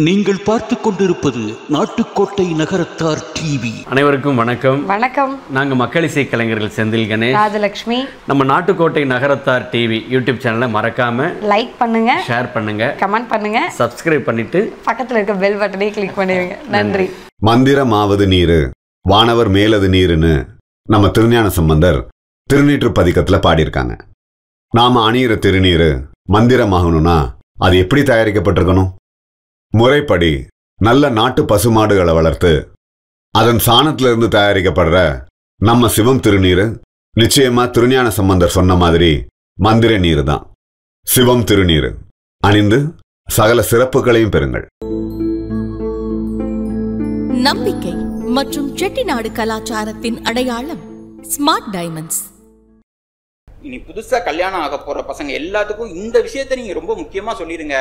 நீங்கள் பார்த்து கொண்டிருப்பது நாட்டுக்கோட்டை நகரத்தார் டிவி. அனைவருக்கும் வணக்கம். வணக்கம். நாங்கள் மக்கள் இசை கலைஞர்கள் செந்தில் கணேஷ், ராஜலட்சுமி. நம்ம நாட்டுக்கோட்டை நகரத்தார் டிவி யூடியூப் சேனலை மறக்காம லைக் பண்ணுங்க, ஷேர் பண்ணுங்க, கமெண்ட் பண்ணுங்க, சப்ஸ்கிரைப் பண்ணிட்டு பக்கத்துல இருக்க பெல் பட்டனை கிளிக் பண்ணிடுங்க. நன்றி. மந்திரமாவது நீரு வானவர் மேலது நீருன்னு நம்ம திருஞான சம்பந்தர் திருநீற்று பதிக்கத்துல பாடியிருக்காங்க. நாம அணியிற திருநீரு மந்திரமாகணும்னா அது எப்படி தயாரிக்கப்பட்டிருக்கணும்? முறைப்படி நல்ல நாட்டு பசுமாடுகளை வளர்த்து அதன் சாணத்திலிருந்து தயாரிக்கப்படுற நம்ம சிவம் திருநீரு நிச்சயமா திருஞான சம்பந்தர் சொன்ன மாதிரி மந்திர நீரு தான். சிவம் திருநீரு அணிந்து சகல சிறப்புகளையும் பெறுங்கள். நம்பிக்கை மற்றும் செட்டிநாடு கலாச்சாரத்தின் அடையாளம் ஸ்மார்ட் டைமண்ட்ஸ். இனி புதுசா கல்யாணம் ஆக போற பசங்க எல்லாத்துக்கும் இந்த விஷயத்த நீங்க ரொம்ப முக்கியமா சொல்லிடுங்க.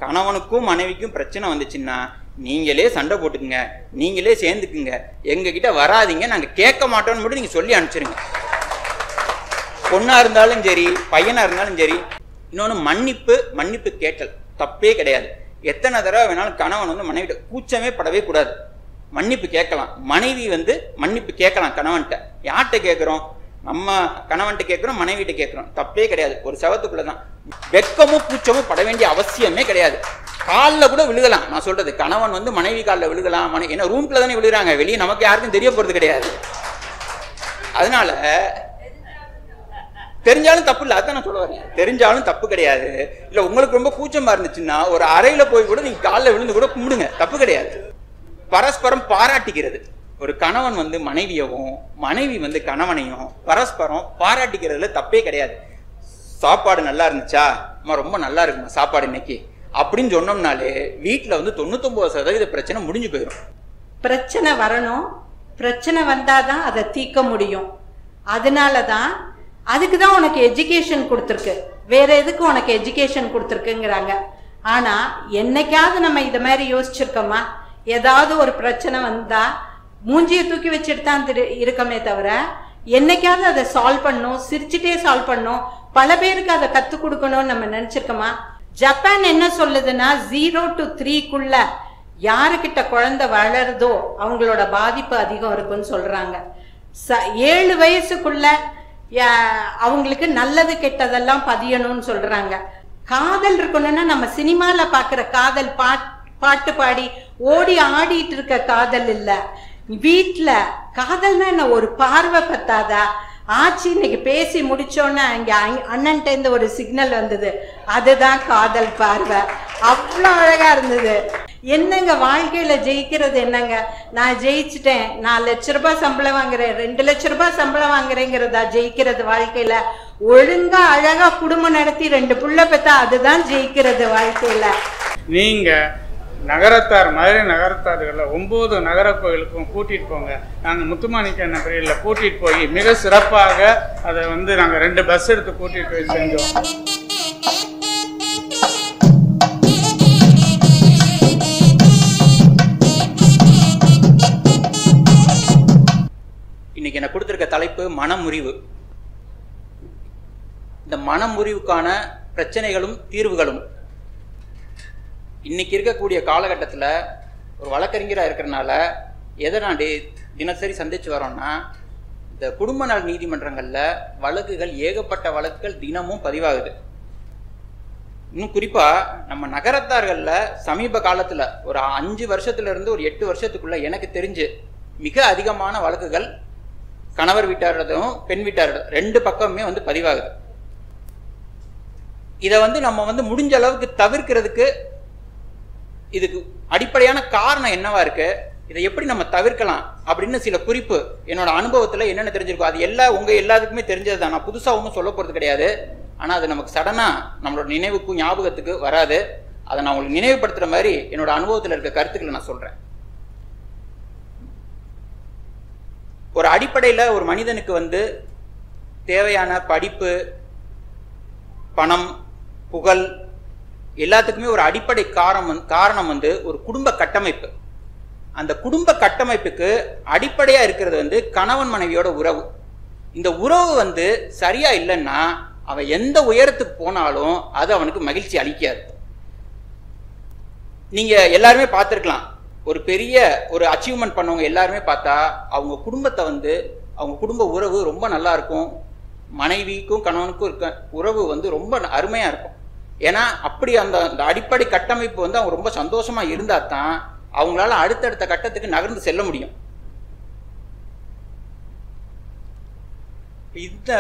கணவனுக்கும் மனைவிக்கும் பிரச்சனை வந்துச்சுன்னா நீங்களே சண்டை போட்டுக்குங்க, நீங்களே சேர்ந்துக்குங்க, எங்க கிட்ட வராதிங்க, நாங்க கேட்க மாட்டோம்னு மட்டும் நீங்க சொல்லி அனுப்பிச்சிருங்க. பொண்ணா இருந்தாலும் சரி, பையனா இருந்தாலும் சரி. இன்னொன்னு மன்னிப்பு கேட்டல் தப்பே கிடையாது. எத்தனை தடவை வேணாலும் கணவன் வந்து மனைவிட்ட கூச்சமே படவே கூடாது. மன்னிப்பு கேட்கலாம். மனைவி வந்து மன்னிப்பு கேட்கலாம் கணவன்கிட்ட. யார்கிட்ட கேட்கிறோம்? நம்ம கணவன்கிட்ட கேட்கிறோம், மனைவிட்ட கேட்கிறோம். தப்பே கிடையாது. ஒரு சவத்துக்குள்ளதான். வெக்கமும் கூச்சமும் பட வேண்டிய அவசியமே கிடையாது. காலில் கூட விழுகலாம். நான் சொல்றது, கணவன் வந்து மனைவி காலில் விழுகலாம். ஏன்னா ரூம்ல தானே விழுகிறாங்க, வெளியே நமக்கு யாருக்கும் தெரிய போறது கிடையாது. அதனால தெரிஞ்சாலும் தப்பு இல்லை, அதான் நான் சொல்ல வரேன். தெரிஞ்சாலும் தப்பு கிடையாது. இல்லை உங்களுக்கு ரொம்ப கூச்சமா இருந்துச்சுன்னா ஒரு அறையில போய் கூட நீங்க காலில் விழுந்து கூட கும்பிடுங்க, தப்பு கிடையாது. பரஸ்பரம் பாராட்டிக்கிறது. ஒரு கணவன் வந்து மனைவியவும் மனைவி வந்து கணவனையும் பரஸ்பரம் பாராட்டிக்கிறதுல தப்பே கிடையாது. சாப்பாடு நல்லா இருந்துச்சா, அம்மா ரொம்ப நல்லா இருக்குமா சாப்பாடு இன்னைக்கு அப்படின்னு சொன்னோம்னாலே வீட்டில் வந்து 99% பிரச்சனை முடிஞ்சு போயிடும். பிரச்சனை வரணும், பிரச்சனை வந்தாதான் அதை தீர்க்க முடியும். அதனாலதான் அதுக்கு தான் உனக்கு எஜுகேஷன் கொடுத்துருக்கு, வேற எதுக்கு உனக்கு எஜுகேஷன் கொடுத்துருக்குங்கிறாங்க. ஆனா என்னைக்காவது நம்ம இத மாதிரி யோசிச்சிருக்கோமா? ஏதாவது ஒரு பிரச்சனை வந்தா மூஞ்சியை தூக்கி வச்சுட்டு தான் இருக்கமே தவிர என்னைக்காவது அதை சால்வ் பண்ணும், சிரிச்சுட்டே சால்வ் பண்ணும், பல பேருக்கு அதை கத்துக் கொடுக்கணும்னு நம்ம நினைச்சிருக்கோமா? ஜப்பான் என்ன சொல்லுதுன்னா 0 to 3க்குள்ள யாருக்கிட்ட குழந்தை வளருதோ அவங்களோட பாதிப்பு அதிகம் இருக்குன்னு சொல்றாங்க. 7 வயசுக்குள்ள அவங்களுக்கு நல்லது கெட்டதெல்லாம் பதியணும்னு சொல்றாங்க. காதல் இருக்கணும்னா நம்ம சினிமால பாக்குற காதல் பாட்டு பாடி ஓடி ஆடிட்டு இருக்க காதல் இல்ல. வீட்டுல காதல்னா என்ன, ஒரு பார்வை பத்தாதா? ஆச்சு இன்னைக்கு பேசி முடிச்சோன்னா இங்க அண்ணன்ட்ட இருந்து ஒரு சிக்னல் வந்தது, அதுதான் காதல் பார்வை. அவ்வளோ அழகா இருந்தது. என்னங்க வாழ்க்கையில ஜெயிக்கிறது என்னங்க? நான் ஜெயிச்சுட்டேன், 4 லட்ச ரூபாய் சம்பளம் வாங்குறேன், 2 லட்ச ரூபாய் சம்பளம் வாங்குறேங்கிறதா ஜெயிக்கிறது வாழ்க்கையில? ஒழுங்கா அழகா குடும்பம் நடத்தி 2 புள்ள பெத்தா அதுதான் ஜெயிக்கிறது வாழ்க்கையில. நீங்க நகரத்தார் மதுரை நகரத்தார்களை 9 நகர கோயிலுக்கும் கூட்டிட்டு போங்க. நாங்கள் முத்துமாணிக்க நகரில் கூட்டிட்டு போய் மிக சிறப்பாக அதை வந்து நாங்கள் 2 பஸ் எடுத்து கூட்டிட்டு போய் செஞ்சோம். இன்னைக்கு எனக்கு கொடுத்திருக்க தலைப்பு மனமுறிவு. இந்த மனமுறிவுக்கான பிரச்சனைகளும் தீர்வுகளும் இன்னைக்கு இருக்கக்கூடிய காலகட்டத்தில் ஒரு வழக்கறிஞராக இருக்கிறனால எதை நான் தினசரி சந்திச்சு வரோம்னா, இந்த குடும்ப நல நீதிமன்றங்களில் வழக்குகள், ஏகப்பட்ட வழக்குகள் தினமும் பதிவாகுது. இன்னும் குறிப்பாக நம்ம நகரத்தார்களில் சமீப காலத்தில் ஒரு 5 வருஷத்துலேருந்து ஒரு 8 வருஷத்துக்குள்ள எனக்கு தெரிஞ்சு மிக அதிகமான வழக்குகள் கணவர் வீட்டாரதும் பெண் வீட்டாரதும் 2 பக்கமுமே வந்து பதிவாகுது. இதை வந்து நம்ம வந்து முடிஞ்ச அளவுக்கு தவிர்க்கிறதுக்கு இதுக்கு அடிப்படையான காரணம் என்னவா இருக்கு, இதை எப்படி நம்ம தவிர்க்கலாம் அப்படின்னு சில குறிப்பு என்னோட அனுபவத்தில் என்னென்ன தெரிஞ்சிருக்கும். அது உங்க எல்லாத்துக்குமே தெரிஞ்சது தான். நான் புதுசாக ஒன்றும் சொல்ல போகிறது கிடையாது. ஆனால் அது நமக்கு சடனாக நம்மளோட நினைவுக்கும் ஞாபகத்துக்கு வராது. அதை நான் உங்களுக்கு நினைவுபடுத்துகிற மாதிரி என்னோட அனுபவத்தில் இருக்க கருத்துக்களை நான் சொல்கிறேன். ஒரு அடிப்படையில் ஒரு மனிதனுக்கு வந்து தேவையான படிப்பு, பணம், புகழ் எல்லாத்துக்குமே ஒரு அடிப்படை காரணம் வந்து ஒரு குடும்ப கட்டமைப்பு. அந்த குடும்ப கட்டமைப்புக்கு அடிப்படையா இருக்கிறது வந்து கணவன் மனைவியோட உறவு. இந்த உறவு வந்து சரியா இல்லைன்னா அவன் எந்த உயரத்துக்கு போனாலும் அது அவனுக்கு மகிழ்ச்சி அளிக்காது. நீங்கள் எல்லாருமே பார்த்துருக்கலாம், ஒரு பெரிய ஒரு அச்சீவ்மெண்ட் பண்ணவங்க எல்லாருமே பார்த்தா அவங்க குடும்பத்தை வந்து அவங்க குடும்ப உறவு ரொம்ப நல்லா இருக்கும், மனைவிக்கும் கணவனுக்கும் இருக்க உறவு வந்து ரொம்ப அருமையாக இருக்கும். ஏன்னா அப்படி அந்த அடிப்படை கட்டமைப்பு வந்து அவங்க ரொம்ப சந்தோஷமாக இருந்தால் தான் அவங்களால அடுத்தடுத்த கட்டத்துக்கு நகர்ந்து செல்ல முடியும். இந்த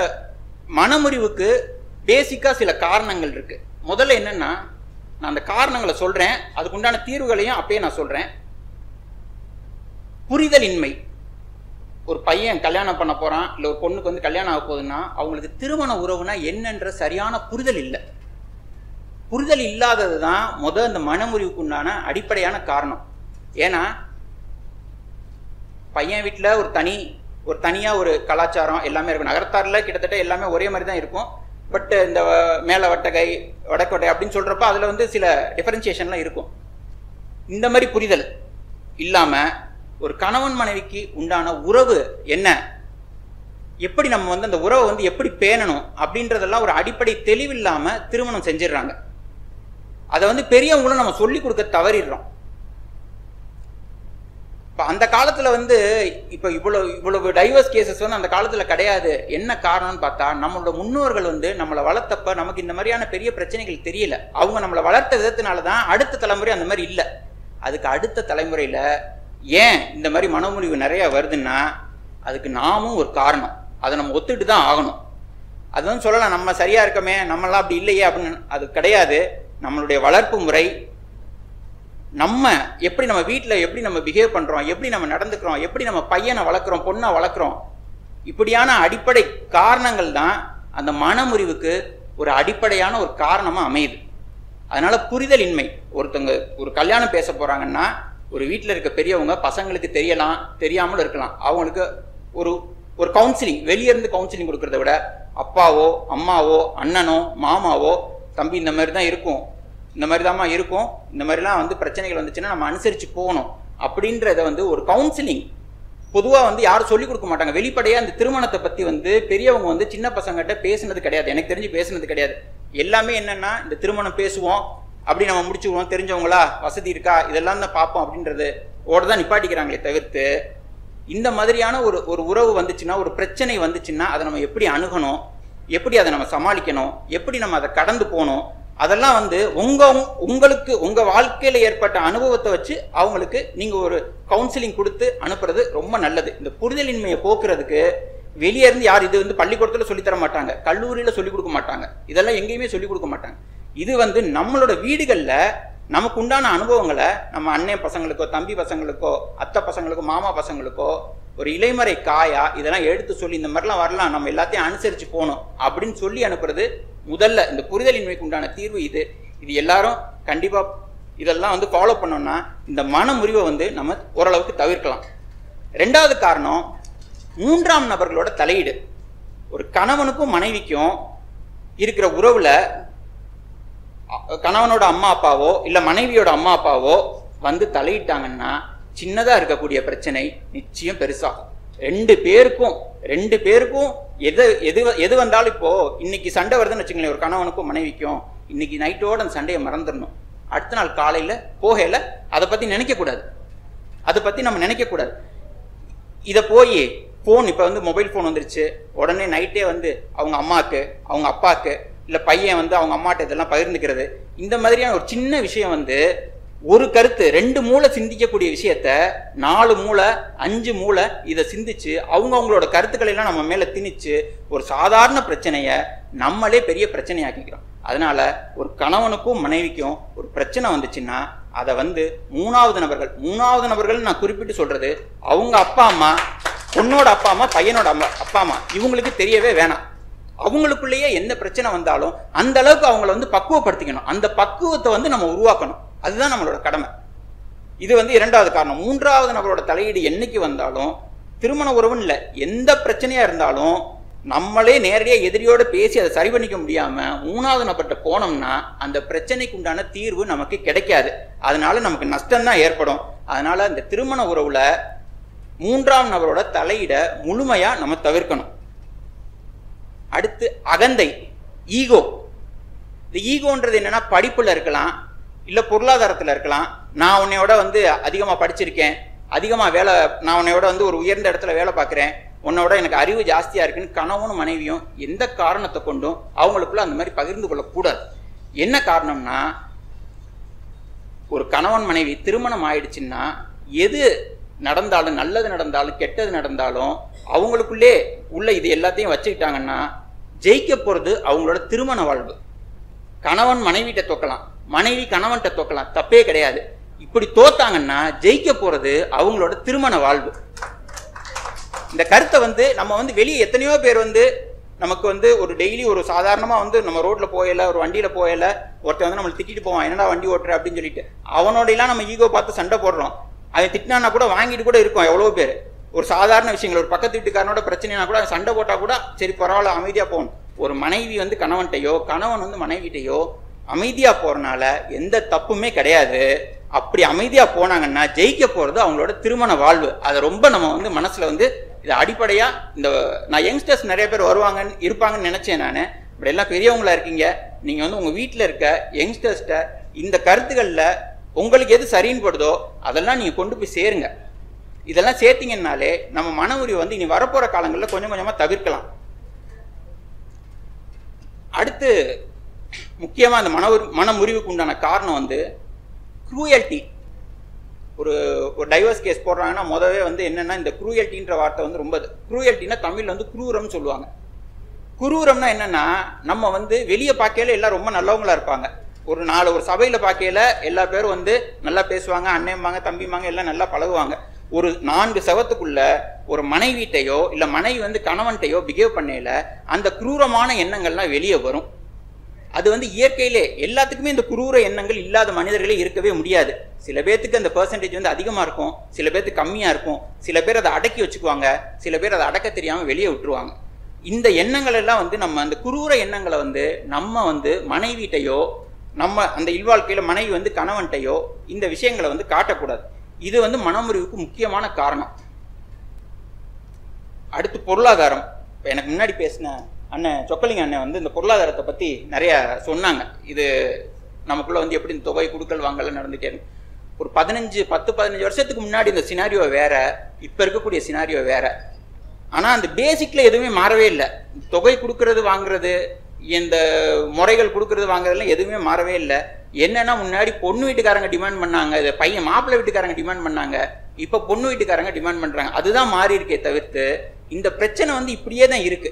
மனமுறிவுக்கு பேசிக்காக சில காரணங்கள் இருக்கு. முதல்ல என்னன்னா, நான் அந்த காரணங்களை சொல்றேன், அதுக்குண்டான தீர்வுகளையும் அப்பயே நான் சொல்றேன். புரிதலின்மை. ஒரு பையன் கல்யாணம் பண்ண போறான், இல்லை ஒரு பொண்ணுக்கு வந்து கல்யாணம் ஆக போகுதுன்னா அவங்களுக்கு திருமண உறவுனா என்னன்ற சரியான புரிதல் இல்லை. புரிதல் இல்லாதது தான் அந்த மனமுறிவுக்கு உண்டான அடிப்படையான காரணம். ஏன்னா பையன் வீட்டில் ஒரு தனியாக ஒரு கலாச்சாரம் எல்லாமே இருக்கும். நகரத்தாரில் கிட்டத்தட்ட எல்லாமே ஒரே மாதிரி தான் இருக்கும். பட் இந்த மேல வட்டகை வடக்கொட்டை அப்படின்னு சொல்றப்ப அதில் வந்து சில டிஃபரன்சியேஷன்லாம் இருக்கும். இந்த மாதிரி புரிதல் இல்லாமல் ஒரு கணவன் மனைவிக்கு உண்டான உறவு என்ன, எப்படி நம்ம வந்து அந்த உறவை வந்து எப்படி பேணணும் அப்படின்றதெல்லாம் ஒரு அடிப்படை தெளிவில்லாமல் திருமணம் செஞ்சிடறாங்க. அதை வந்து பெரியவங்களும் நம்ம சொல்லி கொடுக்க தவறிடுறோம். இப்போ அந்த காலத்தில் வந்து இப்போ இவ்வளவு டைவர்ஸ் கேசஸ் வந்து அந்த காலத்தில் கிடையாது. என்ன காரணம்னு பார்த்தா, நம்மளோட முன்னோர்கள் வந்து நம்மளை வளர்த்தப்ப நமக்கு இந்த மாதிரியான பெரிய பிரச்சனைகள் தெரியல. அவங்க நம்மளை வளர்த்த விதத்தினால தான் அடுத்த தலைமுறை அந்த மாதிரி இல்லை. அதுக்கு அடுத்த தலைமுறையில் ஏன் இந்த மாதிரி மனமுறிவு நிறைய வருதுன்னா அதுக்கு நாமும் ஒரு காரணம். அதை நம்ம ஒத்துட்டு தான் ஆகணும். அது வந்து சொல்லலாம் நம்ம சரியா இருக்கமே, நம்மளாம் அப்படி இல்லையே அப்படின்னு. அது கிடையாது. நம்மளுடைய வளர்ப்பு முறை, நம்ம எப்படி நம்ம வீட்டில் எப்படி நம்ம பிஹேவ் பண்ணுறோம், எப்படி நம்ம நடந்துக்கிறோம், எப்படி நம்ம பையனை வளர்க்குறோம், பொண்ணை வளர்க்குறோம், இப்படியான அடிப்படை காரணங்கள் தான் அந்த மனமுறிவுக்கு ஒரு அடிப்படையான ஒரு காரணமாக அமையுது. அதனால புரிதலின்மை. ஒருத்தவங்க ஒரு கல்யாணம் பேச போகிறாங்கன்னா ஒரு வீட்டில் இருக்க பெரியவங்க பசங்களுக்கு தெரியலாம், தெரியாமல் இருக்கலாம். அவங்களுக்கு ஒரு கவுன்சிலிங், வெளியிருந்து கவுன்சிலிங் கொடுக்கறத விட அப்பாவோ அம்மாவோ அண்ணனோ மாமாவோ, தம்பி இந்த மாதிரி தான் இருக்கும், இந்த மாதிரி தாம்மா இருக்கும், இந்த மாதிரிலாம் வந்து பிரச்சனைகள் வந்துச்சுன்னா நம்ம அனுசரித்து போகணும் அப்படின்றத வந்து ஒரு கவுன்சிலிங் பொதுவாக வந்து யாரும் சொல்லிக் கொடுக்க மாட்டாங்க. வெளிப்படையாக அந்த திருமணத்தை பற்றி வந்து பெரியவங்க வந்து சின்ன பசங்கள்கிட்ட பேசுனது கிடையாது, எனக்கு தெரிஞ்சு பேசுனது கிடையாது. எல்லாமே என்னென்னா, இந்த திருமணம் பேசுவோம் அப்படி நம்ம முடிச்சுக்குவோம், தெரிஞ்சவங்களா, வசதி இருக்கா, இதெல்லாம் தான் பார்ப்போம் அப்படின்றது தான் நிப்பாட்டிக்கிறாங்களே தவிர்த்து, இந்த மாதிரியான ஒரு உறவு வந்துச்சுன்னா, ஒரு பிரச்சனை வந்துச்சுன்னா அதை நம்ம எப்படி அணுகணும், எப்படி அதை நம்ம சமாளிக்கணும், எப்படி நம்ம அதை கடந்து போகணும், அதெல்லாம் வந்து உங்களுக்கு உங்கள் வாழ்க்கையில் ஏற்பட்ட அனுபவத்தை வச்சு அவங்களுக்கு நீங்கள் ஒரு கவுன்சிலிங் கொடுத்து அனுப்புறது ரொம்ப நல்லது. இந்த புரிதலின்மையை போக்குறதுக்கு வெளியே இருந்து யார் இது வந்து பள்ளிக்கூடத்தில் சொல்லித்தர மாட்டாங்க, கல்லூரியில் சொல்லிக் கொடுக்க மாட்டாங்க, இதெல்லாம் எங்கேயுமே சொல்லிக் கொடுக்க மாட்டாங்க. இது வந்து நம்மளோட வீடுகளில் நமக்கு உண்டான அனுபவங்களை நம்ம அண்ணன் பசங்களுக்கோ தம்பி பசங்களுக்கோ அத்தை பசங்களுக்கோ மாமா பசங்களுக்கோ ஒரு இலைமறை காயா இதெல்லாம் எடுத்து சொல்லி இந்த மாதிரிலாம் வரலாம், நம்ம எல்லாத்தையும் அனுசரித்து போகணும் அப்படின்னு சொல்லி அனுப்புறது முதல்ல இந்த புரிதலின்மைக்கு உண்டான தீர்வு. இது எல்லாரும் கண்டிப்பாக இதெல்லாம் வந்து ஃபாலோ பண்ணோம்னா இந்த மனமுறிவை வந்து நம்ம ஓரளவுக்கு தவிர்க்கலாம். ரெண்டாவது காரணம், மூன்றாம் நபர்களோட தலையீடு. ஒரு கணவனுக்கும் மனைவிக்கும் இருக்கிற உறவுல கணவனோட அம்மா அப்பாவோ இல்லை மனைவியோட அம்மா அப்பாவோ வந்து தலையிட்டாங்கன்னா சின்னதாக இருக்கக்கூடிய பிரச்சனை நிச்சயம் பெருசாகும். ரெண்டு பேருக்கும் எது வந்தாலும் இப்போ இன்னைக்கு சண்டை வருதுன்னு வச்சுங்களேன், ஒரு கணவனுக்கும் மனைவிக்கும் இன்னைக்கு நைட்டோட அந்த சண்டையை மறந்துடணும். அடுத்த நாள் காலையில் போகையில் அதை பற்றி நினைக்கக்கூடாது, நம்ம நினைக்கக்கூடாது. இதை போய் ஃபோன், இப்போ வந்து மொபைல் ஃபோன் வந்துருச்சு, உடனே நைட்டே வந்து அவங்க அம்மாவுக்கு அவங்க அப்பாவுக்கு இல்லை பையன் வந்து அவங்க அம்மாட்ட இதெல்லாம் பகிர்ந்துக்கிறது. இந்த மாதிரியான ஒரு சின்ன விஷயம் வந்து ஒரு கருத்து 2 மூளை சிந்திக்கக்கூடிய விஷயத்த 4 மூளை 5 மூளை இதை சிந்திச்சு அவங்களோட கருத்துக்களை எல்லாம் நம்ம மேல திணிச்சு ஒரு சாதாரண பிரச்சனையை நம்மளே பெரிய பிரச்சனையாக்கிக்கிறோம். அதனால ஒரு கணவனுக்கும் மனைவிக்கும் ஒரு பிரச்சனை வந்துச்சுன்னா அதை வந்து மூணாவது நபர்கள் நான் குறிப்பிட்டு சொல்றது அவங்க அப்பா அம்மா, பொண்ணோட அப்பா அம்மா, பையனோட அப்பா அம்மா, இவங்களுக்கு தெரியவே வேணாம். அவங்களுக்குள்ளேயே எந்த பிரச்சனை வந்தாலும் அந்த அளவுக்கு அவங்கள வந்து பக்குவப்படுத்திக்கணும், அந்த பக்குவத்தை வந்து நம்ம உருவாக்கணும். அதுதான் நம்மளோட கடமை. இது வந்து இரண்டாவது காரணம். மூன்றாவது நபரோட தலையீடு என்னைக்கு வந்தாலும், திருமண உறவுன்னு இல்லை, எந்த பிரச்சனையா இருந்தாலும் நம்மளே நேரடியாக எதிரியோட பேசி அதை சரி பண்ணிக்க முடியாம மூணாவது நபர்கிட்ட போனோம்னா அந்த பிரச்சனைக்கு உண்டான தீர்வு நமக்கு கிடைக்காது. அதனால நமக்கு நஷ்டம்தான் ஏற்படும். அதனால இந்த திருமண உறவுல மூன்றாம் நபரோட தலையிட முழுமையா நம்ம தவிர்க்கணும். அடுத்து அகந்தை, ஈகோ. இந்த ஈகோன்றது என்னன்னா, படிப்புல இருக்கலாம், இல்லை பொருளாதாரத்தில் இருக்கலாம், நான் உன்னையோட வந்து அதிகமாக படிச்சிருக்கேன், அதிகமாக வேலை, நான் உன்னையோட வந்து ஒரு உயர்ந்த இடத்துல வேலை பார்க்குறேன், உன்னோட எனக்கு அறிவு ஜாஸ்தியாக இருக்குன்னு கணவனும் மனைவியும் எந்த காரணத்தை கொண்டும் அவங்களுக்குள்ள அந்த மாதிரி பகிர்ந்து கொள்ளக்கூடாது. என்ன காரணம்னா, ஒரு கணவன் மனைவி திருமணம் ஆயிடுச்சுன்னா எது நடந்தாலும், நல்லது நடந்தாலும் கெட்டது நடந்தாலும் அவங்களுக்குள்ளே உள்ள இது எல்லாத்தையும் வச்சுக்கிட்டாங்கன்னா ஜெயிக்க போகிறது அவங்களோட திருமண வாழ்வு. கணவன் மனைவிட்ட தோக்கலாம், மனைவி கணவன்கிட்ட தோக்கலாம், தப்பே கிடையாது. இப்படி தோத்தாங்கன்னா ஜெயிக்க போகிறது அவங்களோட திருமண வாழ்வு. இந்த கருத்தை வந்து நம்ம வந்து வெளியே எத்தனையோ பேர் வந்து நமக்கு வந்து ஒரு டெய்லி ஒரு சாதாரணமாக வந்து நம்ம ரோட்டில் போயல, ஒரு வண்டியில் போயல, ஒருத்தர் வந்து நம்மளை திட்டிட்டு போவான், என்னடா வண்டி ஓட்டுற அப்படின்னு சொல்லிட்டு. அவனோடையெல்லாம் நம்ம ஈகோ பார்த்து சண்டை போடுறோம். அவன் திட்டினா கூட வாங்கிட்டு கூட இருக்கோம் எவ்வளோ பேர். ஒரு சாதாரண விஷயங்கள், ஒரு பக்கத்து வீட்டுக்காரனோட பிரச்சனைனா கூட சண்டை போட்டால் கூட சரி பரவாயில்ல அமைதியாக போகணும். ஒரு மனைவி வந்து கணவன்கிட்டையோ, கணவன் வந்து மனைவிட்டையோ அமைதியாக போகிறனால எந்த தப்புமே கிடையாது. அப்படி அமைதியாக போனாங்கன்னா ஜெயிக்க போகிறது அவங்களோட திருமண வாழ்வு. அதை ரொம்ப நம்ம வந்து மனசில் வந்து இது அடிப்படையாக, இந்த நான் யங்ஸ்டர்ஸ் நிறைய பேர் வருவாங்கன்னு இருப்பாங்கன்னு நினச்சேன். நான் இப்படி எல்லாம் பெரியவங்களா இருக்கீங்க, நீங்கள் வந்து உங்கள் வீட்டில் இருக்க யங்ஸ்டர்ஸ்கிட்ட இந்த கருத்துக்களில் உங்களுக்கு எது சரின்னு படுதோ அதெல்லாம் நீங்கள் கொண்டு போய் சேருங்க. இதெல்லாம் சேர்த்தீங்கன்னாலே நம்ம மன உரிவு வந்து இனி வரப்போகிற காலங்களில் கொஞ்சம் கொஞ்சமாக தவிர்க்கலாம். அடுத்து முக்கியமாக அந்த மன முறிவுக்கு உண்டான காரணம் வந்து க்ரூயல்ட்டி. ஒரு டைவர்ஸ் கேஸ் போடுறாங்கன்னா முதவே வந்து என்னன்னா, இந்த க்ரூயல்ட்டின்ற வார்த்தை வந்து ரொம்ப, க்ரூயல்ட்டினா தமிழில் வந்து குரூரம்னு சொல்லுவாங்க. குரூரம்னா என்னன்னா, நம்ம வந்து வெளியே பார்க்கையில எல்லாம் ரொம்ப நல்லவங்களா இருப்பாங்க. ஒரு சபையில் பார்க்கையில எல்லா பேரும் வந்து நல்லா பேசுவாங்க, அண்ணன்பாங்க, தம்பிமாங்க, எல்லாம் நல்லா பழகுவாங்க. ஒரு 4 செவத்துக்குள்ள ஒரு மனைவிட்டையோ இல்லை மனைவி வந்து கணவன்கிட்டையோ பிஹேவ் பண்ணையில அந்த குரூரமான எண்ணங்கள்லாம் வெளியே வரும். அது வந்து இயற்கையிலே எல்லாத்துக்குமே இந்த குரூர எண்ணங்கள் இல்லாத மனிதர்களே இருக்கவே முடியாது. சில பேர்த்துக்கு அந்த பெர்சன்டேஜ் வந்து அதிகமாக இருக்கும், சில பேர்த்துக்கு கம்மியாக இருக்கும். சில பேர் அதை அடக்கி வச்சுக்குவாங்க, சில பேர் அதை அடக்க தெரியாமல் வெளியே விட்டுருவாங்க. இந்த எண்ணங்கள் எல்லாம் வந்து நம்ம அந்த குரூர எண்ணங்களை வந்து நம்ம வந்து மனைவிட்டையோ, நம்ம அந்த இல்வாழ்க்கையில் மனைவி வந்து கணவன்கிட்டையோ இந்த விஷயங்களை வந்து காட்டக்கூடாது. இது வந்து மனமுறிவுக்கு முக்கியமான காரணம். அடுத்து பொருளாதாரம். இப்போ எனக்கு முன்னாடி பேசின அண்ணன் சொக்கலிங்க அண்ணன் வந்து இந்த பொருளாதாரத்தை பற்றி நிறைய சொன்னாங்க. இது நமக்குள்ள வந்து எப்படி இந்த தொகை கொடுக்கல் வாங்கலாம் நடந்துட்டே இருக்கு. ஒரு 10-15 வருஷத்துக்கு முன்னாடி இந்த சினாரியோ வேற, இப்போ இருக்கக்கூடிய சினாரியோ வேற. ஆனால் அந்த பேசிக்கில் எதுவுமே மாறவே இல்லை. தொகை கொடுக்கறது வாங்குறது, இந்த முறைகள் கொடுக்கறது வாங்குறதுலாம் எதுவுமே மாறவே இல்லை. என்னன்னா, முன்னாடி பொண்ணு வீட்டுக்காரங்க டிமாண்ட் பண்ணாங்க, இதை பையன் மாப்பிள்ளை வீட்டுக்காரங்க டிமாண்ட் பண்ணாங்க, இப்போ பொண்ணு வீட்டுக்காரங்க டிமாண்ட் பண்ணுறாங்க. அதுதான் மாறி இருக்கே தவிர்த்து இந்த பிரச்சனை வந்து இப்படியே தான் இருக்கு.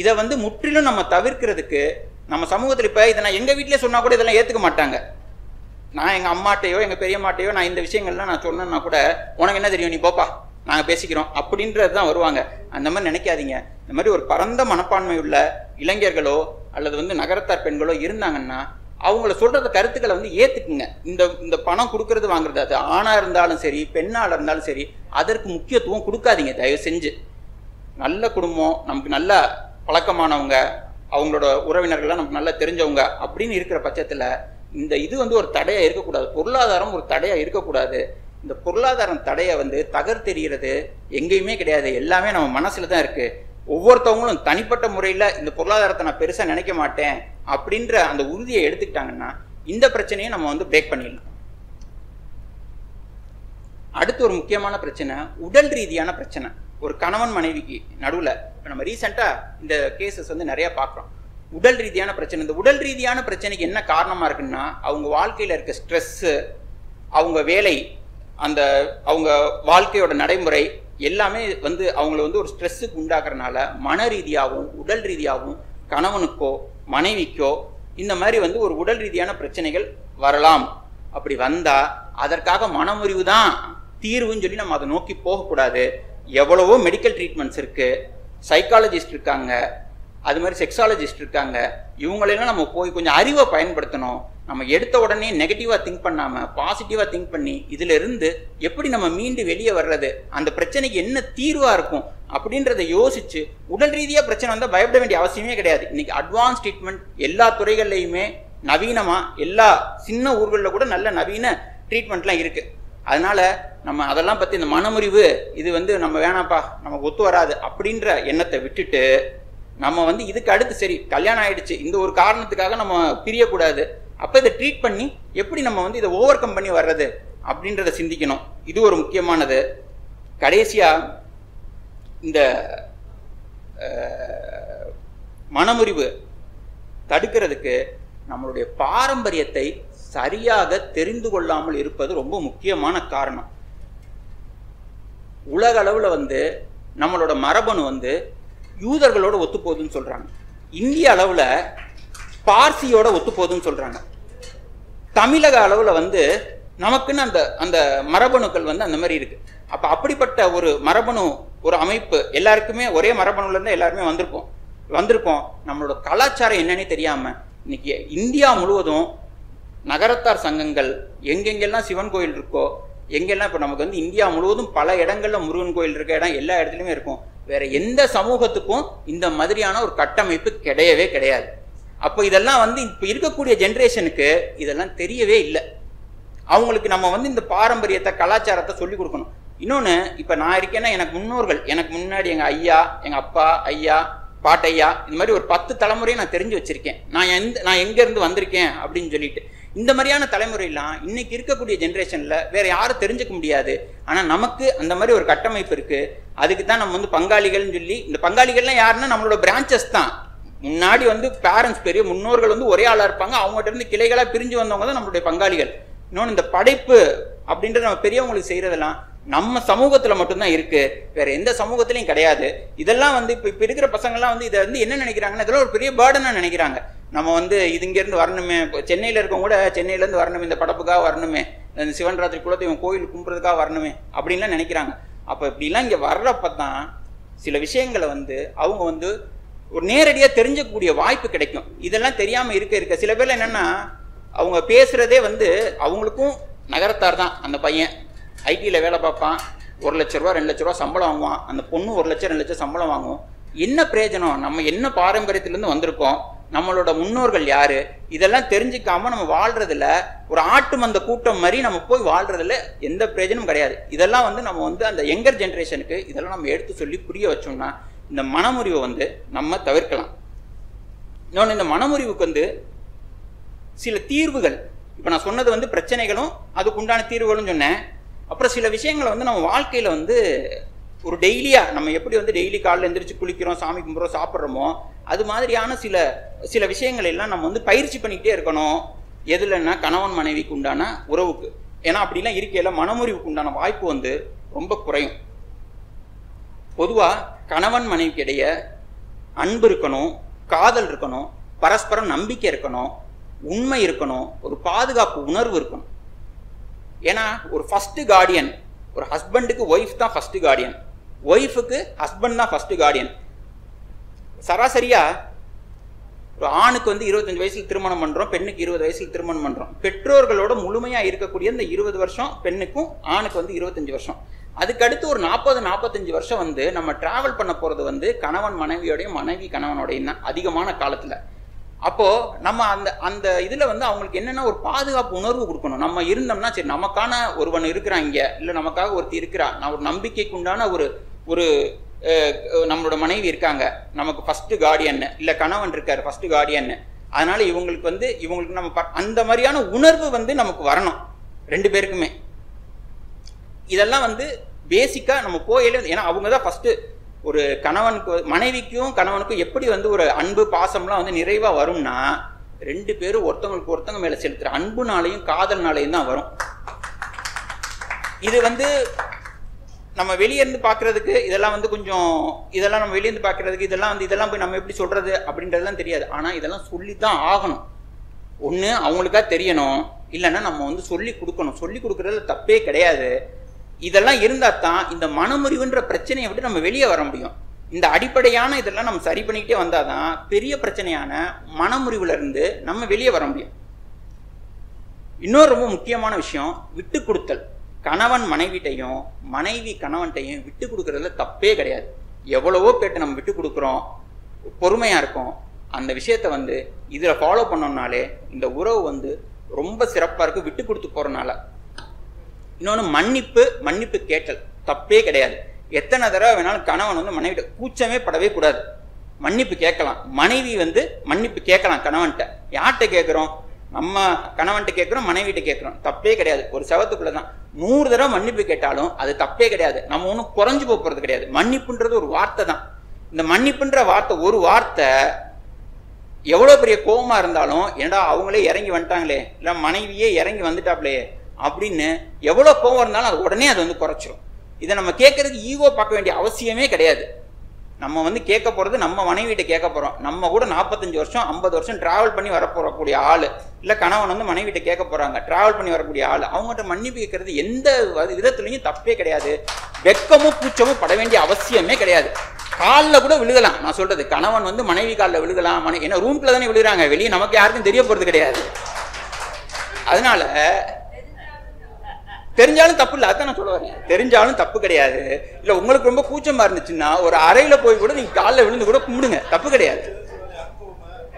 இதை வந்து முற்றிலும் நம்ம தவிர்க்கிறதுக்கு நம்ம சமூகத்தில் இப்போ இதை நான் எங்கள் வீட்டிலே சொன்னால் கூட இதெல்லாம் ஏற்றுக்க மாட்டாங்க. நான் எங்கள் அம்மாட்டையோ எங்கள் பெரியம்மாட்டையோ நான் இந்த விஷயங்கள்லாம் நான் சொன்னேன்னா கூட, உனக்கு என்ன தெரியும், நீ போப்பா, நாங்கள் பேசிக்கிறோம் அப்படின்றது தான் வருவாங்க. அந்த மாதிரி நினைக்காதீங்க. இந்த மாதிரி ஒரு பரந்த மனப்பான்மை உள்ள இளைஞர்களோ அல்லது வந்து நகரத்தார் பெண்களோ இருந்தாங்கன்னா அவங்கள சொல்கிற கருத்துக்களை வந்து ஏற்றுக்குங்க. இந்த பணம் கொடுக்கறது வாங்குறது, அது ஆணாக இருந்தாலும் சரி பெண்ணாக இருந்தாலும் சரி, அதற்கு முக்கியத்துவம் கொடுக்காதீங்க தயவு செஞ்சு. நல்ல குடும்பம், நமக்கு நல்ல பழக்கமானவங்க, அவங்களோட உறவினர்கள்லாம் நமக்கு நல்லா தெரிஞ்சவங்க அப்படின்னு இருக்கிற பட்சத்தில் இந்த இது வந்து ஒரு தடையாக இருக்கக்கூடாது. பொருளாதாரம் ஒரு தடையாக இருக்கக்கூடாது. இந்த பொருளாதாரம் தடையை வந்து தகர்த்தெறிகிறது எங்கேயுமே கிடையாது. எல்லாமே நம்ம மனசில் தான் இருக்குது. ஒவ்வொருத்தவங்களும் தனிப்பட்ட முறையில் இந்த பொருளாதாரத்தை நான் பெருசாக நினைக்க மாட்டேன் அப்படின்ற அந்த உறுதியை எடுத்துக்கிட்டாங்கன்னா இந்த பிரச்சனையை நம்ம வந்து பிரேக் பண்ணிடலாம். அடுத்து ஒரு முக்கியமான பிரச்சனை உடல் ரீதியான பிரச்சனை. ஒரு கணவன் மனைவிக்கு நடுவில் இப்போ நம்ம ரீசெண்டாக இந்த கேசஸ் வந்து நிறையா பார்க்குறோம். உடல் ரீதியான பிரச்சனை. இந்த உடல் ரீதியான பிரச்சனைக்கு என்ன காரணமாக இருக்குன்னா, அவங்க வாழ்க்கையில் இருக்க ஸ்ட்ரெஸ்ஸு, அவங்க வேலை, அந்த அவங்க வாழ்க்கையோட நடைமுறை எல்லாமே வந்து அவங்கள வந்து ஒரு ஸ்ட்ரெஸ்ஸுக்கு உண்டாக்குறதுனால மன ரீதியாகவும் உடல் ரீதியாகவும் கணவனுக்கோ மனைவிக்கோ இந்த மாதிரி வந்து ஒரு உடல் ரீதியான பிரச்சனைகள் வரலாம். அப்படி வந்தால் அதற்காக மனமுறிவு தான் தீர்வுன்னு சொல்லி நம்ம அதை நோக்கி போகக்கூடாது. எவ்வளவோ மெடிக்கல் ட்ரீட்மெண்ட்ஸ் இருக்குது, சைக்காலஜிஸ்ட் இருக்காங்க, அது மாதிரி செக்ஸாலஜிஸ்ட் இருக்காங்க. இவங்களெல்லாம் நம்ம போய் கொஞ்சம் அறிவை பயன்படுத்தணும். நம்ம எடுத்த உடனே நெகட்டிவாக திங்க் பண்ணாமல் பாசிட்டிவாக திங்க் பண்ணி இதிலிருந்து எப்படி நம்ம மீண்டு வெளியே வர்றது, அந்த பிரச்சனைக்கு என்ன தீர்வாக இருக்கும் அப்படின்றத யோசிச்சு, உடல் ரீதியாக பிரச்சனை வந்தால் பயப்பட வேண்டிய அவசியமே கிடையாது. இன்னைக்கு அட்வான்ஸ் ட்ரீட்மெண்ட் எல்லா துறைகள்லையுமே நவீனமாக, எல்லா சின்ன ஊர்களில் கூட நல்ல நவீன ட்ரீட்மெண்ட்லாம் இருக்குது. அதனால நம்ம அதெல்லாம் பற்றி இந்த மனமுறிவு இது வந்து நம்ம வேணாப்பா, நமக்கு ஒத்து வராது அப்படின்ற எண்ணத்தை விட்டுட்டு நம்ம வந்து இதுக்கு அடுத்து சரி கல்யாணம் ஆயிடுச்சு, இந்த ஒரு காரணத்துக்காக நம்ம பிரியக்கூடாது. அப்போ இதை ட்ரீட் பண்ணி எப்படி நம்ம வந்து இதை ஓவர் கம் பண்ணி வர்றது அப்படின்றத சிந்திக்கணும். இது ஒரு முக்கியமானது. கடைசியாக இந்த மனமுறிவு தடுக்கிறதுக்கு நம்மளுடைய பாரம்பரியத்தை சரியாக தெரிந்து கொள்ளாமல் இருப்பது ரொம்ப முக்கியமான காரணம். உலக அளவில் வந்து நம்மளோட மரபணு வந்து யூதர்களோட ஒத்து போகுதுன்னு சொல்றாங்க. இந்திய அளவில் பார்சியோட ஒத்து போகுதுன்னு சொல்றாங்க. தமிழக அளவில் வந்து நமக்குன்னு அந்த அந்த மரபணுக்கள் வந்து அந்த மாதிரி இருக்கு. அப்போ அப்படிப்பட்ட ஒரு மரபணு ஒரு அமைப்பு எல்லாருக்குமே ஒரே மரபணுல இருந்து எல்லாருமே வந்திருக்கோம். நம்மளோட கலாச்சாரம் என்னன்னே தெரியாம இன்னைக்கு இந்தியா முழுவதும் நகரத்தார் சங்கங்கள் எங்கெங்கெல்லாம் சிவன் கோயில் இருக்கோ, எங்கெல்லாம் இப்போ நமக்கு வந்து இந்தியா முழுவதும் பல இடங்கள்ல முருகன் கோயில் இருக்க இடம் எல்லா இடத்துலையுமே இருக்கும். வேற எந்த சமூகத்துக்கும் இந்த மாதிரியான ஒரு கட்டமைப்பு கிடையவே கிடையாது. அப்போ இதெல்லாம் வந்து இப்போ இருக்கக்கூடிய ஜென்ரேஷனுக்கு இதெல்லாம் தெரியவே இல்லை. அவங்களுக்கு நம்ம வந்து இந்த பாரம்பரியத்தை கலாச்சாரத்தை சொல்லி கொடுக்கணும். இன்னொன்று, இப்போ நான் இருக்கேன்னா எனக்கு முன்னோர்கள், எனக்கு முன்னாடி எங்கள் ஐயா, எங்கள் அப்பா, ஐயா, பாட்டையா, இந்த மாதிரி ஒரு 10 தலைமுறையை நான் தெரிஞ்சு வச்சிருக்கேன். நான் எங்கேருந்து வந்திருக்கேன் அப்படின்னு சொல்லிட்டு. இந்த மாதிரியான தலைமுறையெல்லாம் இன்னைக்கு இருக்கக்கூடிய ஜென்ரேஷனில் வேற யாரும் தெரிஞ்சுக்க முடியாது. ஆனால் நமக்கு அந்த மாதிரி ஒரு கட்டமைப்பு இருக்கு. அதுக்கு தான் நம்ம வந்து பங்காளிகள்னு சொல்லி, இந்த பங்காளிகள்லாம் யாருன்னா நம்மளோட பிரான்ச்சஸ் தான். முன்னாடி வந்து பேரண்ட்ஸ் பெரிய முன்னோர்கள் வந்து ஒரே ஆளாக இருப்பாங்க. அவங்ககிட்ட இருந்து கிளைகளாக பிரிஞ்சு வந்தவங்க தான் நம்மளுடைய பங்காளிகள். இன்னொன்று, இந்த படைப்பு அப்படின்றது நம்ம பெரியவங்களுக்கு செய்யறதெல்லாம் நம்ம சமூகத்தில் மட்டும்தான் இருக்கு, வேற எந்த சமூகத்திலையும் கிடையாது. இதெல்லாம் வந்து இப்போ இருக்கிற பசங்கள்லாம் வந்து இதை வந்து என்ன நினைக்கிறாங்கன்னா, இதெல்லாம் ஒரு பெரிய பேர்டனாக நினைக்கிறாங்க. நம்ம வந்து இது இங்கேருந்து வரணுமே, சென்னையில் இருக்கவங்க கூட சென்னையிலேருந்து வரணுமே, இந்த படப்புக்காக வரணுமே, இந்த சிவன் ராத்திரி குலதெய்வம் கோயில் கும்பிட்றதுக்காக வரணுமே அப்படின்லாம் நினைக்கிறாங்க. அப்போ இப்படிலாம் இங்கே வர்றப்ப தான் சில விஷயங்களை வந்து அவங்க வந்து ஒரு நேரடியாக தெரிஞ்சக்கூடிய வாய்ப்பு கிடைக்கும். இதெல்லாம் தெரியாமல் இருக்க சில பேர்ல என்னென்னா, அவங்க பேசுகிறதே வந்து அவங்களுக்கும் நகரத்தார் தான். அந்த பையன் ஐடியில் வேலை பார்ப்பான், 1 லட்ச ரூபா 2 லட்ச ரூபா சம்பளம் வாங்குவான். அந்த பொண்ணு 1 லட்சம் 2 லட்சம் சம்பளம் வாங்குவோம். என்ன பிரயோஜனம்? நம்ம என்ன பாரம்பரியத்திலேருந்து வந்திருக்கோம், நம்மளோட முன்னோர்கள் யாரு, இதெல்லாம் தெரிஞ்சுக்காம நம்ம வாழ்றதுல ஒரு ஆட்டு மந்த கூட்டம் மாதிரி நம்ம போய் வாழ்றதுல எந்த பிரயோஜனமும் கிடையாது. இதெல்லாம் வந்து நம்ம வந்து அந்த யங்கர் ஜென்ரேஷனுக்கு இதெல்லாம் நம்ம எடுத்து சொல்லி புரிய வச்சோம்னா இந்த மனமுறிவை வந்து நம்ம தவிர்க்கலாம். இன்னொன்று, இந்த மனமுறிவுக்கு வந்து சில தீர்வுகள், இப்போ நான் சொன்னது வந்து பிரச்சனைகளும் அதுக்குண்டான தீர்வுகளும் சொன்னேன். அப்புறம் சில விஷயங்களை வந்து நம்ம வாழ்க்கையில் வந்து ஒரு டெய்லியாக நம்ம எப்படி வந்து டெய்லி காலையில் எழுந்திரிச்சு குளிக்கிறோம், சாமி கும்பிட்றோம், சாப்பிட்றோமோ, அது மாதிரியான சில விஷயங்கள் எல்லாம் நம்ம வந்து பயிற்சி பண்ணிக்கிட்டே இருக்கணும். எதுலன்னா கணவன் மனைவிக்கு உண்டான உறவுக்கு. ஏன்னா அப்படிலாம் இருக்கையில் மனமுறிவுக்கு உண்டான வாய்ப்பு வந்து ரொம்ப குறையும். பொதுவாக கணவன் மனைவிக்கு இடையே அன்பு இருக்கணும், காதல் இருக்கணும், பரஸ்பரம் நம்பிக்கை இருக்கணும், உண்மை இருக்கணும், ஒரு பாதுகாப்பு உணர்வு இருக்கணும். ஏன்னா ஒரு ஃபர்ஸ்ட் கார்டியன், ஒரு ஹஸ்பண்டுக்கு ஒய்ஃப் தான் ஃபர்ஸ்ட் கார்டியன், ஒய்ஃபுக்கு ஹஸ்பண்ட் தான் ஃபர்ஸ்ட் கார்டியன். சராசரியா ஒரு ஆணுக்கு வந்து 25 வயசுல திருமணம் பண்றோம், பெண்ணுக்கு 20 வயசுல திருமணம் பண்றோம். பெற்றோர்களோட முழுமையா இருக்கக்கூடிய இந்த 20 வருஷம் பெண்ணுக்கும் ஆணுக்கு வந்து 25 வருஷம். அதுக்கடுத்து ஒரு 40-45 வருஷம் வந்து நம்ம டிராவல் பண்ண போறது வந்து கணவன் மனைவியோடையும் மனைவி கணவனோடையும் தான் அதிகமான காலத்துல. அப்போ நம்ம அந்த இதுல வந்து அவங்களுக்கு என்னன்னா ஒரு பாதுகாப்பு உணர்வு கொடுக்கணும். நம்ம இருந்தோம்னா சரி, நமக்கான ஒருவன் இருக்கிறான் இங்க, இல்ல நமக்காக ஒருத்தி இருக்கிறா, நான் ஒரு நம்பிக்கைக்கு உண்டான ஒரு நம்மளோட மனைவி இருக்காங்க, நமக்கு ஃபர்ஸ்ட் கார்டியன், இல்ல கணவன் இருக்காரு ஃபர்ஸ்ட் கார்டியன். அதனால இவங்களுக்கு நம்ம அந்த மாதிரியான உணர்வு வந்து நமக்கு வரணும் 2 பேருக்குமே. இதெல்லாம் வந்து பேசிக்கா நம்ம போயில, ஏன்னா அவங்க தான் ஃபர்ஸ்ட். ஒரு கணவனுக்கு மனைவிக்கும் கணவனுக்கும் எப்படி வந்து ஒரு அன்பு பாசம்லாம் வந்து நிறைவா வரும்னா 2 பேரும் ஒருத்தவங்களுக்கு ஒருத்தவங்க மேல செலுத்துற அன்புனாலையும் காதல்னாலையும் தான் வரும். இது வந்து நம்ம வெளியிருந்து பார்க்கறதுக்கு இதெல்லாம் வந்து கொஞ்சம் இதெல்லாம் நம்ம வெளியிருந்து பார்க்கறதுக்கு இதெல்லாம் போய் நம்ம எப்படி சொல்றது அப்படின்றதுலாம் தெரியாது. ஆனா இதெல்லாம் சொல்லித்தான் ஆகணும். ஒண்ணு அவங்களுக்கா தெரியணும், இல்லைன்னா நம்ம வந்து சொல்லி கொடுக்கணும். சொல்லி கொடுக்கறதுல தப்பே கிடையாது. இதெல்லாம் இருந்தா தான் இந்த மனமுறிவுன்ற பிரச்சனையை விட்டு நம்ம வெளியே வர முடியும். இந்த அடிப்படையான இதெல்லாம் நம்ம சரி பண்ணிக்கிட்டே வந்தாதான் பெரிய பிரச்சனையான மனமுறிவுல இருந்து நம்ம வெளியே வர முடியும். இன்னொரு ரொம்ப முக்கியமான விஷயம், விட்டு கொடுத்தல். கணவன் மனைவிட்டையும் மனைவி கணவன்கிட்டையும் விட்டு கொடுக்கறதுல தப்பே கிடையாது. எவ்வளவோ பேர்ட்ட நம்ம விட்டு கொடுக்குறோம், பொறுமையா இருக்கும். அந்த விஷயத்த வந்து இதுல ஃபாலோ பண்ணோம்னாலே இந்த உறவு வந்து ரொம்ப சிறப்பா இருக்கு, விட்டு கொடுத்து போறனால. இன்னொன்று, மன்னிப்பு கேட்டல் தப்பே கிடையாது. எத்தனை தடவை வேணாலும் கணவன் வந்து மனைவிட்ட கூச்சமே படவே கூடாது, மன்னிப்பு கேட்கலாம். மனைவி வந்து மன்னிப்பு கேட்கலாம் கணவன்கிட்ட. யார்கிட்ட கேட்குறோம்? நம்ம கணவன்கிட்ட கேட்குறோம், மனைவிட்ட கேட்குறோம், தப்பே கிடையாது. ஒரு செவத்துக்குள்ள தான் 100 தடவை மன்னிப்பு கேட்டாலும் அது தப்பே கிடையாது. நம்ம ஒன்றும் குறைஞ்சு போகிறது கிடையாது. மன்னிப்புன்றது ஒரு வார்த்தை தான். இந்த மன்னிப்புன்ற வார்த்தை, ஒரு வார்த்தை எவ்வளோ பெரிய கோபமாக இருந்தாலும், ஏண்டா அவங்களே இறங்கி வந்துட்டாங்களே, இல்லை மனைவியே இறங்கி வந்துட்டாப்லையே அப்படின்னு எவ்வளோ கோபம் இருந்தாலும் அது உடனே அது வந்து குறைச்சிரும். இதை நம்ம கேட்கறதுக்கு ஈகோ பார்க்க வேண்டிய அவசியமே கிடையாது. நம்ம வந்து கேட்க போகிறது நம்ம மனைவிட்ட கேட்க போகிறோம். நம்ம கூட 45 வருஷம் 50 வருஷம் ட்ராவல் பண்ணி வரப்போறக்கூடிய ஆள், இல்லை கணவன் வந்து மனைவிட்ட கேட்க போகிறாங்க, ட்ராவல் பண்ணி வரக்கூடிய ஆள், அவங்ககிட்ட மன்னிப்பு கேட்கறது எந்த விதத்துலையும் தப்பே கிடையாது. வெக்கமும் கூச்சமும் பட வேண்டிய அவசியமே கிடையாது. காலில் கூட விழுகலாம். நான் சொல்றது, கணவன் வந்து மனைவி காலில் விழுகலாம். ஏன்னா ரூம்ல தானே விழுகிறாங்க, வெளியே நமக்கு யாருக்கும் தெரிய போகிறது கிடையாது. அதனால தெரிஞ்சாலும் தப்பு இல்லை, அதான் நான் சொல்ல வரேன். தெரிஞ்சாலும் தப்பு கிடையாது. இல்லை உங்களுக்கு ரொம்ப கூச்சமா இருந்துச்சுன்னா ஒரு அறையில போய் கூட நீங்க காலில் விழுந்து கூட கும்பிடுங்க, தப்பு கிடையாது.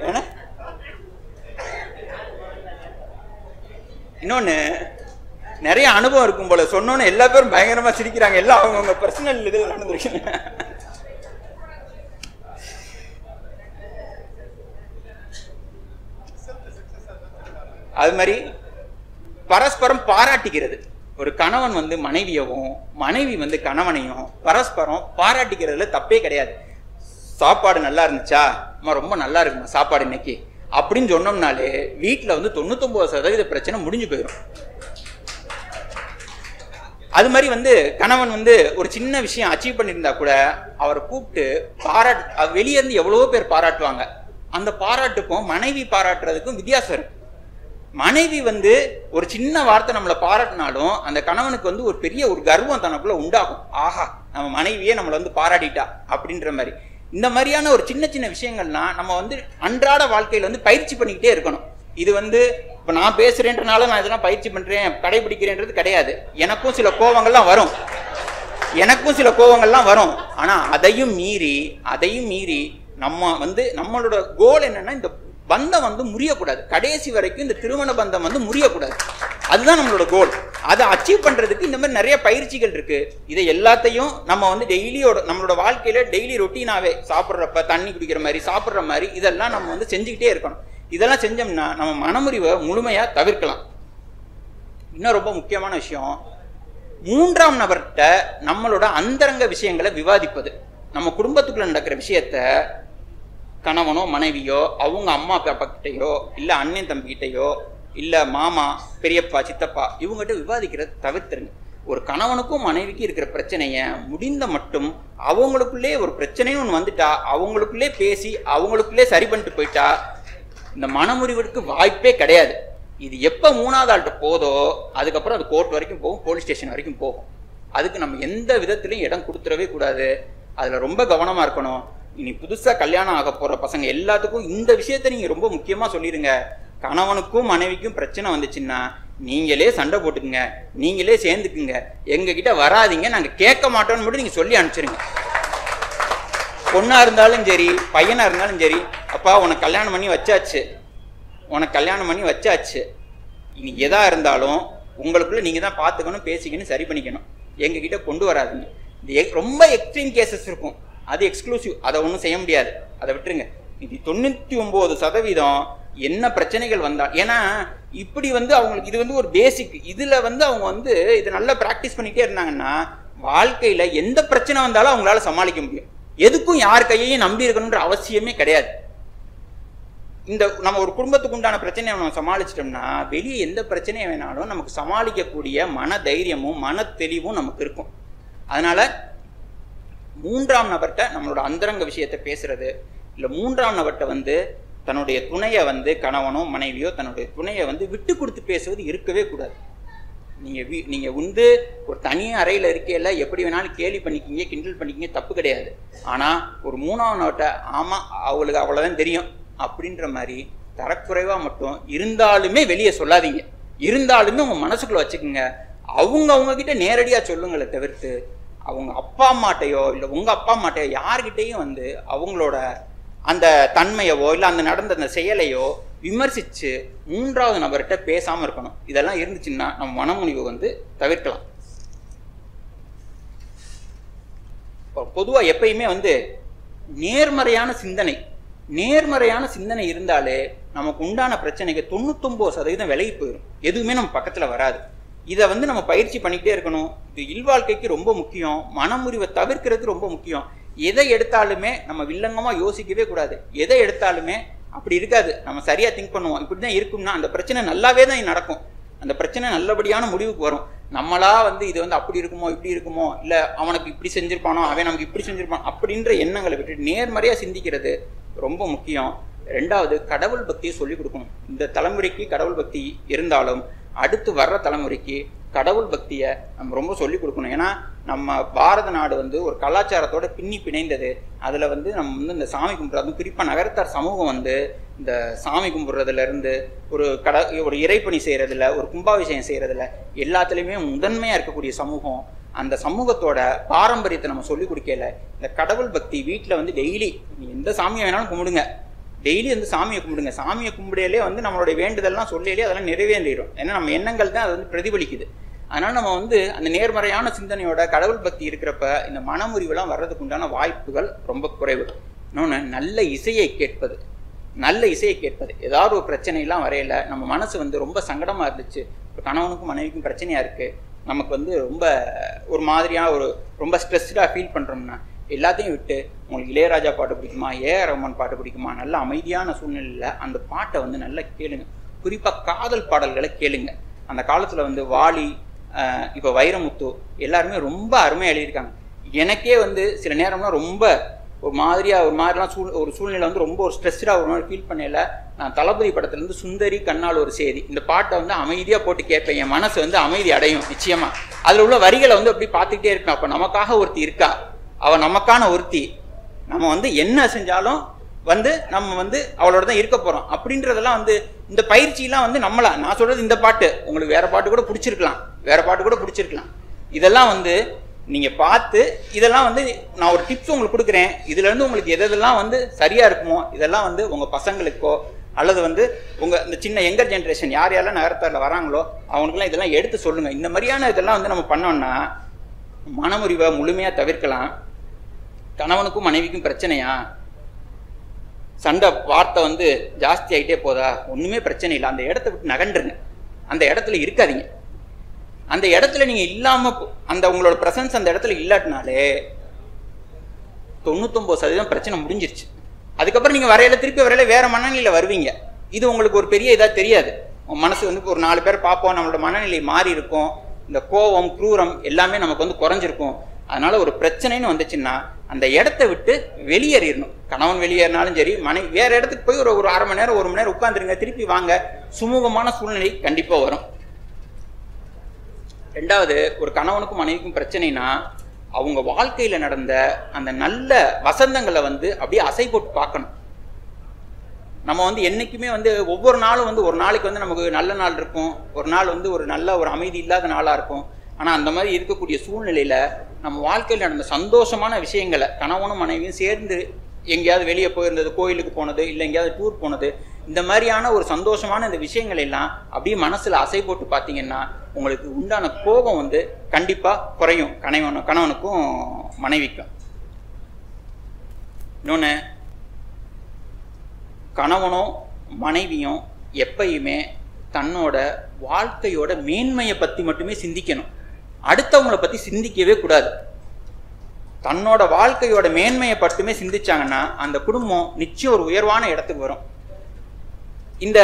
ஏன்னா இன்னொன்னு, நிறைய அனுபவம் இருக்கும் போல, சொன்னோன்னு எல்லா பேரும் பயங்கரமா சிரிக்கிறாங்க. எல்லாம் அவங்கவுங்க பர்சனல் இதில் நடந்திருக்கு. அது மாதிரி பரஸ்பரம் பாராட்டிக்கிறது. ஒரு கணவன் வந்து மனைவியவும், மனைவி வந்து கணவனையும் பரஸ்பரம் பாராட்டிக்கிறதுல தப்பே கிடையாது. சாப்பாடு நல்லா இருந்துச்சா, அம்மா ரொம்ப நல்லா இருக்குமா சாப்பாடு இன்னைக்கு அப்படின்னு சொன்னோம்னாலே வீட்டில் வந்து 99% பிரச்சனை முடிஞ்சு போயிடும். அது மாதிரி வந்து கணவன் வந்து ஒரு சின்ன விஷயம் அச்சீவ் பண்ணியிருந்தா கூட அவரை கூப்பிட்டு வெளியே இருந்து எவ்வளவோ பேர் பாராட்டுவாங்க. அந்த பாராட்டுக்கும் மனைவி பாராட்டுறதுக்கும் வித்தியாசம் இருக்கு. மனைவி வந்து ஒரு சின்ன வார்த்தை நம்மளை பாராட்டினாலும் அந்த கணவனுக்கு வந்து ஒரு பெரிய ஒரு கர்வம் தனக்குள்ள உண்டாகும். ஆஹா, நம்ம மனைவியே நம்மளை வந்து பாராட்டிட்டா அப்படின்ற மாதிரி. இந்த மாதிரியான ஒரு சின்ன சின்ன விஷயங்கள்லாம் நம்ம வந்து அன்றாட வாழ்க்கையில வந்து பயிற்சி பண்ணிக்கிட்டே இருக்கணும். இது வந்து இப்போ நான் பேசுறேன்றனால நான் இதெல்லாம் பயிற்சி பண்றேன் கடைபிடிக்கிறேன்றது கிடையாது. எனக்கும் சில கோவங்கள்லாம் வரும். ஆனா அதையும் மீறி நம்ம வந்து நம்மளோட கோல் என்னன்னா, இந்த பந்தம் வந்து முறியக்கூடாது. கடைசி வரைக்கும் இந்த திருமண பந்தம் வந்து முறியக்கூடாது. அதுதான் நம்மளோட கோல். அதை அச்சீவ் பண்றதுக்கு இந்த மாதிரி நிறைய பயிற்சிகள் இருக்கு. இதை எல்லாத்தையும் நம்ம வந்து நம்மளோட வாழ்க்கையில டெய்லி ரொட்டீனாவே சாப்பிட்றப்ப தண்ணி குடிக்கிற மாதிரி, சாப்பிட்ற மாதிரி இதெல்லாம் நம்ம வந்து செஞ்சுக்கிட்டே இருக்கணும். இதெல்லாம் செஞ்சோம்னா நம்ம மனமுறிவை முழுமையா தவிர்க்கலாம். இன்னும் ரொம்ப முக்கியமான விஷயம், 3ஆம் நபர்கிட்ட நம்மளோட அந்தரங்க விஷயங்களை விவாதிப்பது. நம்ம குடும்பத்துக்குள்ள நடக்கிற விஷயத்த கணவனோ மனைவியோ அவங்க அம்மா அப்பா கிட்டையோ இல்லை அண்ணன் தம்பி கிட்டையோ இல்லை மாமா பெரியப்பா சித்தப்பா இவங்ககிட்ட விவாதிக்கிறத தவிர்த்துருங்க. ஒரு கணவனுக்கும் மனைவிக்கும் இருக்கிற பிரச்சனைய முடிந்த மட்டும் அவங்களுக்குள்ளே ஒரு பிரச்சனைன்னு ஒன்று வந்துட்டா அவங்களுக்குள்ளே பேசி அவங்களுக்குள்ளே சரி பண்ணிட்டு போயிட்டா இந்த மனமுறிவுக்கு வாய்ப்பே கிடையாது. இது எப்போ 3ஆவது ஆள்கிட்ட போதோ அதுக்கப்புறம் அது கோர்ட் வரைக்கும் போகும், போலீஸ் ஸ்டேஷன் வரைக்கும் போகும். அதுக்கு நம்ம எந்த விதத்திலையும் இடம் கொடுத்துடவே கூடாது. அதில் ரொம்ப கவனமாக இருக்கணும். இனி புதுசாக கல்யாணம் ஆக போகிற பசங்க எல்லாத்துக்கும் இந்த விஷயத்த நீங்கள் ரொம்ப முக்கியமாக சொல்லிடுங்க. கணவனுக்கும் மனைவிக்கும் பிரச்சனை வந்துச்சுன்னா நீங்களே சண்டை போட்டுக்குங்க, நீங்களே சேர்ந்துக்குங்க, எங்ககிட்ட வராதிங்க, நாங்கள் கேட்க மாட்டோம்னு மட்டும் நீங்கள் சொல்லி அனுப்பிச்சிருங்க. பொண்ணாக இருந்தாலும் சரி பையனாக இருந்தாலும் சரி, அப்பா உனக்கு கல்யாணம் பண்ணி வச்சாச்சு, இனி எதா இருந்தாலும் உங்களுக்குள்ள நீங்கள் தான் பார்த்துக்கணும், பேசிக்கணும், சரி பண்ணிக்கணும், எங்ககிட்ட கொண்டு வராதிங்க. இது ரொம்ப எக்ஸ்ட்ரீம் கேசஸ் இருக்கும், அது எக்ஸ்க்ளூசிவ், அதை ஒன்றும் செய்ய முடியாது, அதை விட்டுருங்க. இது 99% என்ன பிரச்சனைகள் வந்தால், ஏன்னா இப்படி வந்து அவங்களுக்கு இது வந்து ஒரு பேசிக், இதில் வந்து அவங்க வந்து இதை நல்லா ப்ராக்டிஸ் பண்ணிகிட்டே இருந்தாங்கன்னா வாழ்க்கையில் எந்த பிரச்சனை வந்தாலும் அவங்களால சமாளிக்க முடியும். எதுக்கும் யார் கையையும் நம்பி இருக்கணுன்ற அவசியமே கிடையாது. இந்த நம்ம ஒரு குடும்பத்துக்கு உண்டான பிரச்சனையை நம்ம சமாளிச்சிட்டோம்னா வெளியே எந்த பிரச்சனையை வேணாலும் நமக்கு சமாளிக்கக்கூடிய மன தைரியமும் மன தெளிவும் நமக்கு இருக்கும். அதனால 3ஆம் நபர்கிட்ட நம்மளோட அந்தரங்க விஷயத்தை பேசுறது, இல்லை 3ஆம் நபர்கிட்ட வந்து தன்னுடைய துணையை வந்து கணவனோ மனைவியோ தன்னுடைய துணையை வந்து விட்டு கொடுத்து பேசுவது இருக்கவே கூடாது. நீங்கள் வந்து ஒரு தனி அறையில் இருக்கையில எப்படி வேணாலும் கேலி பண்ணிக்கிங்க, கிண்டல் பண்ணிக்கிங்க, தப்பு கிடையாது. ஆனால் ஒரு 3ஆம் நபர்கிட்ட ஆமாம் அவங்களுக்கு அவ்வளோதான் தெரியும் அப்படின்ற மாதிரி தரக்குறைவாக மட்டும் இருந்தாலுமே வெளியே சொல்லாதீங்க. இருந்தாலுமே உங்கள் மனசுக்குள்ள வச்சுக்கோங்க. அவங்கக்கிட்ட நேரடியாக சொல்லுங்களை தவிர்த்து அவங்க அப்பா அம்மாட்டையோ இல்லை உங்கள் அப்பா அம்மாட்டையோ யார்கிட்டையும் வந்து அவங்களோட அந்த தன்மையவோ இல்லை அந்த நடந்த அந்த செயலையோ விமர்சித்து 3ஆவது நபர்கிட்ட பேசாமல் இருக்கணும். இதெல்லாம் இருந்துச்சுன்னா நம்ம மனமுறிவு வந்து தவிர்க்கலாம். பொதுவாக எப்பயுமே வந்து நேர்மறையான சிந்தனை, நேர்மறையான சிந்தனை இருந்தாலே நமக்கு உண்டான பிரச்சனைக்கு 99% விலகி போயிடும். எதுவுமே நம்ம பக்கத்துல வராது. இதை வந்து நம்ம பயிற்சி பண்ணிக்கிட்டே இருக்கணும். இது இல்வாழ்க்கைக்கு ரொம்ப முக்கியம். மனமுறிவை தவிர்க்கிறது ரொம்ப முக்கியம். எதை எடுத்தாலுமே நம்ம வில்லங்கமா யோசிக்கவே கூடாது. எதை எடுத்தாலுமே அப்படி இருக்காது, நம்ம சரியா திங்க் பண்ணுவோம், இப்படிதான் இருக்கும்னா அந்த பிரச்சனை நல்லாவே தான் நடக்கும். அந்த பிரச்சனை நல்லபடியான முடிவுக்கு வரும். நம்மளா வந்து இது வந்து அப்படி இருக்குமோ இப்படி இருக்குமோ, இல்ல அவனுக்கு இப்படி செஞ்சிருப்பானோ அவன் நமக்கு இப்படி செஞ்சிருப்பான் அப்படின்ற எண்ணங்களை விட்டு நேர்மறையா சிந்திக்கிறது ரொம்ப முக்கியம். 2வது, கடவுள் பக்தியை சொல்லிக் கொடுக்கணும். இந்த தலைமுறைக்கு கடவுள் பக்தி இருந்தாலும் அடுத்து வர்ற தலைமுறைக்கு கடவுள் பக்தியை நம்ம ரொம்ப சொல்லிக் கொடுக்கணும். ஏன்னா நம்ம பாரத நாடு வந்து ஒரு கலாச்சாரத்தோட பிணைந்தது. அதில் வந்து நம்ம வந்து இந்த சாமி கும்பிட்றது, குறிப்பாக நகரத்தார் சமூகம் வந்து இந்த சாமி கும்பிட்றதுல இருந்து ஒரு இறைப்பணி செய்கிறதுல, ஒரு கும்பாபிஷேகம் செய்கிறதுல எல்லாத்துலேயுமே முதன்மையாக இருக்கக்கூடிய சமூகம். அந்த சமூகத்தோட பாரம்பரியத்தை நம்ம சொல்லிக் கொடுக்கல. இந்த கடவுள் பக்தி வீட்டில் வந்து டெய்லி எந்த சாமியை வேணாலும் கும்பிடுங்க, டெய்லி வந்து சாமியை கும்பிடுங்க. சாமியை கும்பிடையிலே வந்து நம்மளுடைய வேண்டுதல்லாம் சொல்லியிலே அதெல்லாம் நிறைவேறிடும். ஏன்னா நம்ம எண்ணங்கள் தான் அது வந்து பிரதிபலிக்குது. அதனால நம்ம வந்து அந்த நேர்மறையான சிந்தனையோட கடவுள் பக்தி இருக்கிறப்ப இந்த மனமுறிவெல்லாம் வர்றதுக்கு உண்டான வாய்ப்புகள் ரொம்ப குறைவு. இன்னொன்று, நல்ல இசையை கேட்பது. நல்ல இசையை கேட்பது. ஏதாவது ஒரு பிரச்சனைலாம் வரையில நம்ம மனசு வந்து ரொம்ப சங்கடமாக இருந்துச்சு, ஒரு கணவனுக்கும் மனைவிக்கும் பிரச்சனையாக இருக்குது, நமக்கு வந்து ரொம்ப ஒரு மாதிரியாக ரொம்ப ஸ்ட்ரெஸ்டாக ஃபீல் பண்ணுறோம்னா எல்லாத்தையும் விட்டு உங்களுக்கு இளையராஜா பாட்டு பிடிக்குமா, ஏஆர் ரஹ்மான் பாட்டு பிடிக்குமா, நல்ல அமைதியான சூழ்நிலையில் அந்த பாட்டை வந்து நல்லா கேளுங்க. குறிப்பாக காதல் பாடல்களை கேளுங்க. அந்த காலத்தில் வந்து வாலி, இப்போ வைரமுத்து எல்லாருமே ரொம்ப அருமையாக எழுதியிருக்காங்க. எனக்கே வந்து சில நேரம்லாம் ரொம்ப ஒரு மாதிரிலாம் ஒரு சூழ்நிலை வந்து ரொம்ப ஒரு ஸ்ட்ரெஸ்டாக ஒரு மாதிரி ஃபீல் பண்ணல, நான் தளபதி படத்துலேருந்து சுந்தரி கண்ணால் ஒரு செய்தி இந்த பாட்டை வந்து அமைதியாக போட்டு கேட்பேன். என் மனசு வந்து அமைதி அடையும் நிச்சயமாக. அதில் உள்ள வரிகளை வந்து அப்படி பார்த்துக்கிட்டே இருப்பேன். அப்போ நமக்காக ஒருத்தி இருக்கா, அவள் நமக்கான ஒருத்தி, நம்ம வந்து என்ன செஞ்சாலும் வந்து நம்ம வந்து அவளோட தான் இருக்க போகிறோம் அப்படின்றதெல்லாம் வந்து இந்த பயிற்சியெலாம் வந்து நான் சொல்கிறது இந்த பாட்டு உங்களுக்கு வேறு பாட்டு கூட பிடிச்சிருக்கலாம். இதெல்லாம் வந்து நீங்கள் பார்த்து இதெல்லாம் வந்து நான் ஒரு டிப்ஸ் உங்களுக்கு கொடுக்குறேன். இதுலேருந்து உங்களுக்கு எதெல்லாம் வந்து சரியாக இருக்குமோ இதெல்லாம் வந்து உங்கள் பசங்களுக்கோ அல்லது வந்து உங்கள் இந்த சின்ன யங்கர் ஜென்ரேஷன் யாரெல்லாம் நகரத்தாரில் வராங்களோ அவங்களுக்குலாம் இதெல்லாம் எடுத்து சொல்லுங்கள். இந்த மாதிரியான இதெல்லாம் வந்து நம்ம பண்ணோம்னா மனமுறிவை முழுமையாக தவிர்க்கலாம். கணவனுக்கும் மனைவிக்கும் பிரச்சனையா, சண்டை வார்த்தை வந்து ஜாஸ்தி ஆகிட்டே போதா, ஒன்றுமே பிரச்சனை இல்லை, அந்த இடத்த விட்டு நகண்டுருங்க. அந்த இடத்துல இருக்காதீங்க. அந்த இடத்துல நீங்கள் இல்லாமல் அந்த உங்களோட ப்ரெசன்ஸ் அந்த இடத்துல இல்லாட்டினாலே 99% பிரச்சனை முடிஞ்சிருச்சு. அதுக்கப்புறம் நீங்கள் திருப்பி வரையில வேற மனநிலையில் வருவீங்க. இது உங்களுக்கு ஒரு பெரிய இதாக தெரியாது. மனசு வந்து ஒரு 4 பேர் பார்ப்போம், நம்மளோட மனநிலை மாறி இருக்கும், இந்த கோபம் குரூரம் எல்லாமே நமக்கு வந்து குறைஞ்சிருக்கும். அதனால ஒரு பிரச்சனைன்னு வந்துச்சுன்னா அந்த இடத்த விட்டு வெளியேறிடணும். கணவன் வெளியேறினாலும் சரி, மனைவி வேற இடத்துக்கு போய் ஒரு 1/2 மணி நேரம் 1 மணி நேரம் உட்காந்துருங்க, திருப்பி வாங்க, சுமூகமான சூழ்நிலை கண்டிப்பா வரும். 2வது, ஒரு கணவனுக்கும் மனைவிக்கும் பிரச்சனைனா அவங்க வாழ்க்கையில நடந்த அந்த நல்ல வசந்தங்களை வந்து அப்படியே அசை போட்டு பார்க்கணும். நம்ம வந்து என்னைக்குமே வந்து ஒவ்வொரு நாளும் வந்து ஒரு நாளைக்கு வந்து நமக்கு நல்ல நாள் இருக்கும், ஒரு நாள் வந்து ஒரு நல்ல ஒரு அமைதி இல்லாத நாளா இருக்கும். ஆனா அந்த மாதிரி இருக்கக்கூடிய சூழ்நிலையில நம்ம வாழ்க்கையில் நடந்த சந்தோஷமான விஷயங்களை கணவனும் மனைவியும் சேர்ந்து எங்கேயாவது வெளியே போயிருந்தது, கோயிலுக்கு போனது, இல்லை எங்கேயாவது டூர் போனது, இந்த மாதிரியான ஒரு சந்தோஷமான இந்த விஷயங்கள் எல்லாம் அப்படியே மனசுல அசை போட்டு பார்த்தீங்கன்னா உங்களுக்கு உண்டான கோபம் வந்து கண்டிப்பா குறையும், கணவனுக்கும் மனைவிக்கும். இன்னொன்று, கணவனும் மனைவியும் எப்பயுமே தன்னோட வாழ்க்கையோட மேன்மையை பற்றி மட்டுமே சிந்திக்கணும், அடுத்தவங்களை பற்றி சிந்திக்கவே கூடாது. தன்னோட வாழ்க்கையோட மேன்மையை மட்டுமே சிந்திச்சாங்கன்னா அந்த குடும்பம் நிச்சயம் ஒரு உயர்வான இடத்துக்கு வரும். இந்த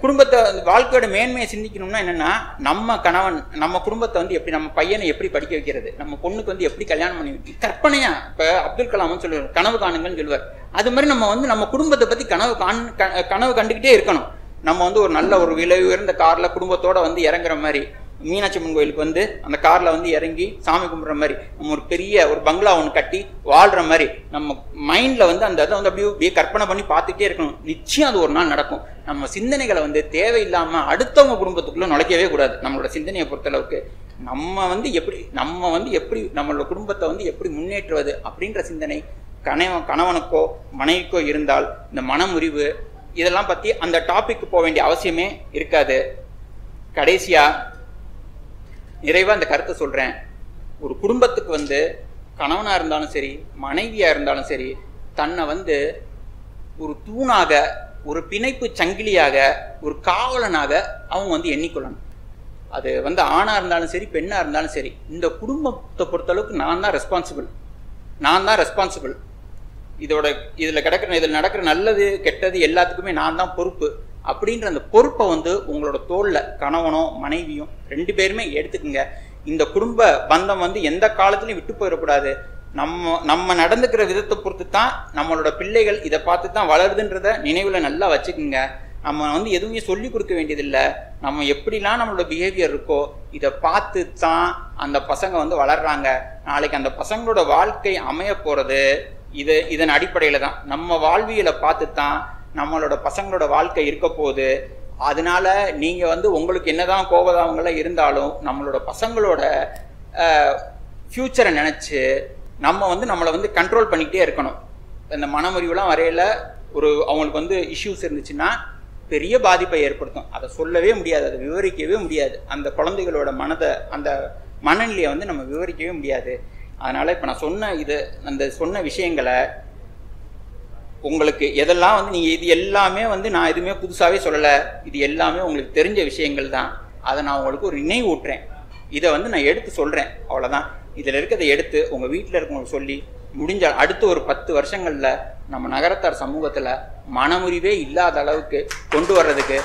குடும்பத்தை வாழ்க்கையோட மேன்மையை சிந்திக்கணும்னா என்னன்னா, நம்ம கணவன் நம்ம குடும்பத்தை வந்து எப்படி, நம்ம பையனை எப்படி படிக்க வைக்கிறது, நம்ம பொண்ணுக்கு வந்து எப்படி கல்யாணம் பண்ணி வைக்கிறது, கற்பனையா இப்போ அப்துல் கலாம்னு சொல்லுவார், கனவு காணுங்கன்னு சொல்லுவார். அது மாதிரி நம்ம வந்து நம்ம குடும்பத்தை பற்றி கனவு கண்டுக்கிட்டே இருக்கணும். நம்ம வந்து ஒரு நல்ல ஒரு விலை உயர்ந்த காரில் குடும்பத்தோட வந்து இறங்குற மாதிரி, மீனாட்சி அம்மன் கோயிலுக்கு வந்து அந்த காரில் வந்து இறங்கி சாமி கும்பிட்ற மாதிரி, நம்ம ஒரு பெரிய ஒரு பங்களா ஒன்று கட்டி வாழ்கிற மாதிரி நம்ம மைண்டில் வந்து அந்த இதை வந்து அப்படியே கற்பனை பண்ணி பார்த்துக்கிட்டே இருக்கணும். நிச்சயம் அது ஒரு நாள் நடக்கும். நம்ம சிந்தனைகளை வந்து தேவையில்லாமல் அடுத்தவங்க குடும்பத்துக்குள்ளே நுழைக்கவே கூடாது. நம்மளோட சிந்தனையை பொறுத்தளவுக்கு நம்ம வந்து எப்படி நம்மளோட குடும்பத்தை வந்து எப்படி முன்னேற்றுவது அப்படின்ற சிந்தனை கணவனுக்கோ மனைவிக்கோ இருந்தால் இந்த மனமுறிவு இதெல்லாம் பற்றி அந்த டாபிக் போக வேண்டிய அவசியமே இருக்காது. கடைசியா நிறைவா அந்த கருத்தை சொல்றேன். ஒரு குடும்பத்துக்கு வந்து கணவனா இருந்தாலும் சரி, மனைவியா இருந்தாலும் சரி, தன்னை வந்து ஒரு தூணாக, ஒரு பிணைப்பு சங்கிலியாக, ஒரு காவலனாக அவங்க வந்து எண்ணிக்கொள்ளணும். அது வந்து ஆணாக இருந்தாலும் சரி, பெண்ணாக இருந்தாலும் சரி, இந்த குடும்பத்தை பொறுத்தளவுக்கு நான் தான் ரெஸ்பான்சிபிள். இதில் நடக்கிற நல்லது கெட்டது எல்லாத்துக்குமே நான் தான் பொறுப்பு அப்படின்ற அந்த பொறுப்பை வந்து உங்களோட தோளில் கணவனோ மனைவியும் 2 பேருமே எடுத்துக்குங்க. இந்த குடும்ப பந்தம் வந்து எந்த காலத்துலையும் விட்டு போயிடக்கூடாது. நம்ம நடந்துக்கிற விதத்தை பொறுத்து தான் நம்மளோட பிள்ளைகள் இதை பார்த்து தான் வளருதுன்றத நினைவில் நல்லா வச்சுக்குங்க. நம்ம வந்து எதுவுமே சொல்லி கொடுக்க வேண்டியதில்லை. நம்ம எப்படிலாம் நம்மளோட பிஹேவியர் இருக்கோ இதை பார்த்து தான் அந்த பசங்க வந்து வளர்றாங்க. நாளைக்கு அந்த பசங்களோட வாழ்க்கை அமைய போகிறது இதன் அடிப்படையில் தான். நம்ம வாழ்வியலை பார்த்து தான் நம்மளோட பசங்களோட வாழ்க்கை இருக்க போகுது. அதனால நீங்கள் வந்து உங்களுக்கு என்னதான் கோபதாபங்களாக இருந்தாலும் நம்மளோட பசங்களோட ஃப்யூச்சரை நினச்சி நம்மளை வந்து கண்ட்ரோல் பண்ணிக்கிட்டே இருக்கணும். இந்த மனமுறிவுலாம் வரையில் அவங்களுக்கு வந்து இஷ்யூஸ் இருந்துச்சுன்னா பெரிய பாதிப்பை ஏற்படுத்தும். அதை சொல்லவே முடியாது, அதை விவரிக்கவே முடியாது. அந்த குழந்தைகளோட அந்த மனநிலையை வந்து நம்ம விவரிக்கவே முடியாது. அதனால் இப்போ நான் சொன்ன விஷயங்களை உங்களுக்கு எதெல்லாம் வந்து நீங்கள் இது எல்லாமே வந்து நான் எதுவுமே புதுசாகவே சொல்லலை, இது எல்லாமே உங்களுக்கு தெரிஞ்ச விஷயங்கள் தான். அதை நான் உங்களுக்கு ஒரு நினைவூட்டுறேன். இதை வந்து நான் எடுத்து சொல்கிறேன், அவ்வளோதான். இதில் இருக்கிறத எடுத்து உங்கள் வீட்டில் இருக்கவங்களுக்கு சொல்லி முடிஞ்ச அடுத்த ஒரு 10 வருஷங்களில் நம்ம நகரத்தார் சமூகத்தில் மனமுறிவே இல்லாத அளவுக்கு கொண்டு வர்றதுக்கு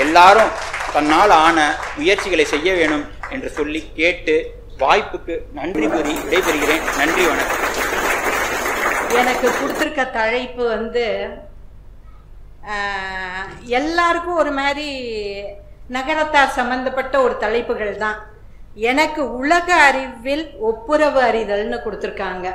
எல்லாரும் தன்னால் ஆன முயற்சிகளை செய்ய வேணும் என்று சொல்லி கேட்டு வாய்ப்புக்கு நன்றி கூறி விடைபெறுகிறேன். நன்றி, வணக்கம். எனக்கு கொடுத்துருக்க தலைப்பு வந்து எல்லாருக்கும் ஒரு மாதிரி நகரத்தார் சம்பந்தப்பட்ட ஒரு தலைப்புகள் தான். எனக்கு உலக அறிவில் ஒப்புரவு அறிதல்னு கொடுத்துருக்காங்க.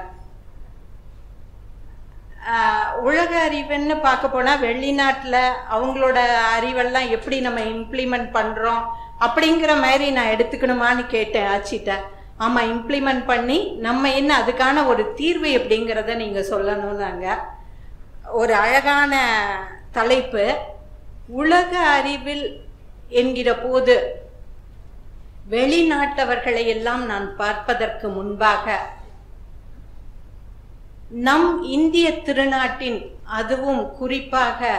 உலக அறிவுன்னு பார்க்க போனால் வெளிநாட்டில் அவங்களோட அறிவெல்லாம் எப்படி நம்ம இம்ப்ளிமெண்ட் பண்ணுறோம் அப்படிங்கிற மாதிரி நான் எடுத்துக்கணுமான்னு கேட்டேன் ஆச்சிட்ட. ஆமாம், இம்ப்ளிமெண்ட் பண்ணி நம்ம என்ன அதுக்கான ஒரு தீர்வு எப்படிங்கிறத நீங்கள் சொல்லணும்னாங்க. ஒரு அழகான தலைப்பு. உலக அறிவில் என்கிற போது வெளிநாட்டவர்களை எல்லாம் நான் பார்ப்பதற்கு முன்பாக நம் இந்திய திருநாட்டின், அதுவும் குறிப்பாக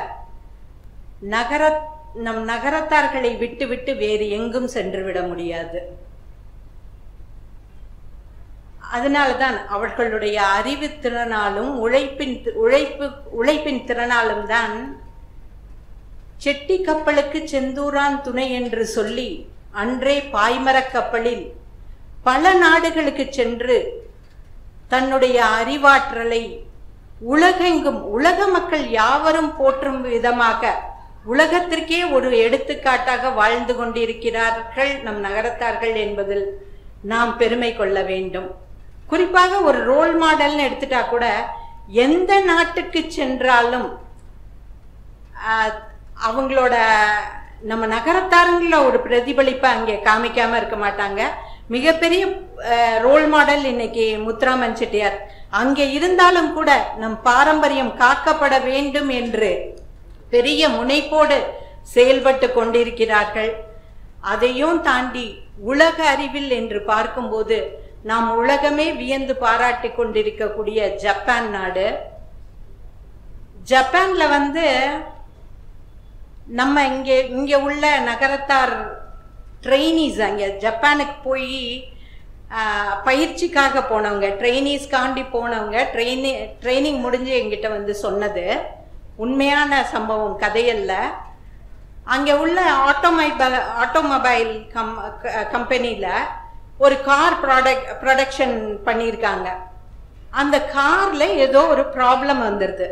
நம் நகரத்தார்களை விட்டுவிட்டு வேறு எங்கும் சென்றுவிட முடியாது. அதனால்தான் அவர்களுடைய அறிவு திறனாலும் உழைப்பின் திறனாலும் தான் செட்டி கப்பலுக்கு செந்தூரான் துணை என்று சொல்லி அன்றே பாய்மரக் கப்பலில் பல நாடுகளுக்கு சென்று தன்னுடைய அறிவாற்றலை உலகெங்கும் உலக மக்கள் யாவரும் போற்றும் விதமாக உலகத்திற்கே ஒரு எடுத்துக்காட்டாக வாழ்ந்து கொண்டிருக்கிறார்கள் நம் நகரத்தார்கள் என்பதில் நாம் பெருமை கொள்ள வேண்டும். குறிப்பாக ஒரு ரோல் மாடல்னு எடுத்துட்டா கூட எந்த நாட்டுக்கு சென்றாலும் அவங்களோட நம்ம நகரத்தாருங்கள ஒரு பிரதிபலிப்பை அங்கே காமிக்காம இருக்க மாட்டாங்க. மிகப்பெரிய ரோல் மாடல் இன்னைக்கு முத்துராமன் செட்டியார். அங்கே இருந்தாலும் கூட நம் பாரம்பரியம் காக்கப்பட வேண்டும் என்று பெரிய முனைப்போடு செயல்பட்டு கொண்டிருக்கிறார்கள். அதையும் தாண்டி உலக அறிவில் என்று பார்க்கும்போது நாம் உலகமே வியந்து பாராட்டி கொண்டிருக்கக்கூடிய ஜப்பான் நாடு. ஜப்பான்ல வந்து நம்ம இங்கே உள்ள நகரத்தார் ட்ரெயினிஸ் அங்கே ஜப்பானுக்கு போய் பயிற்சிக்காக போனவங்க, ட்ரெயினிஸ்காண்டி போனவங்க, ட்ரைனிங் முடிஞ்சு எங்கிட்ட வந்து சொன்னது உண்மையான சம்பவம், கதையல்ல. அங்கே உள்ள ஆட்டோமொபைல் கம்பெனியில் ஒரு கார் ப்ரொடக்ஷன் பண்ணியிருக்காங்க. அந்த காரில் ஏதோ ஒரு ப்ராப்ளம் வந்துடுது.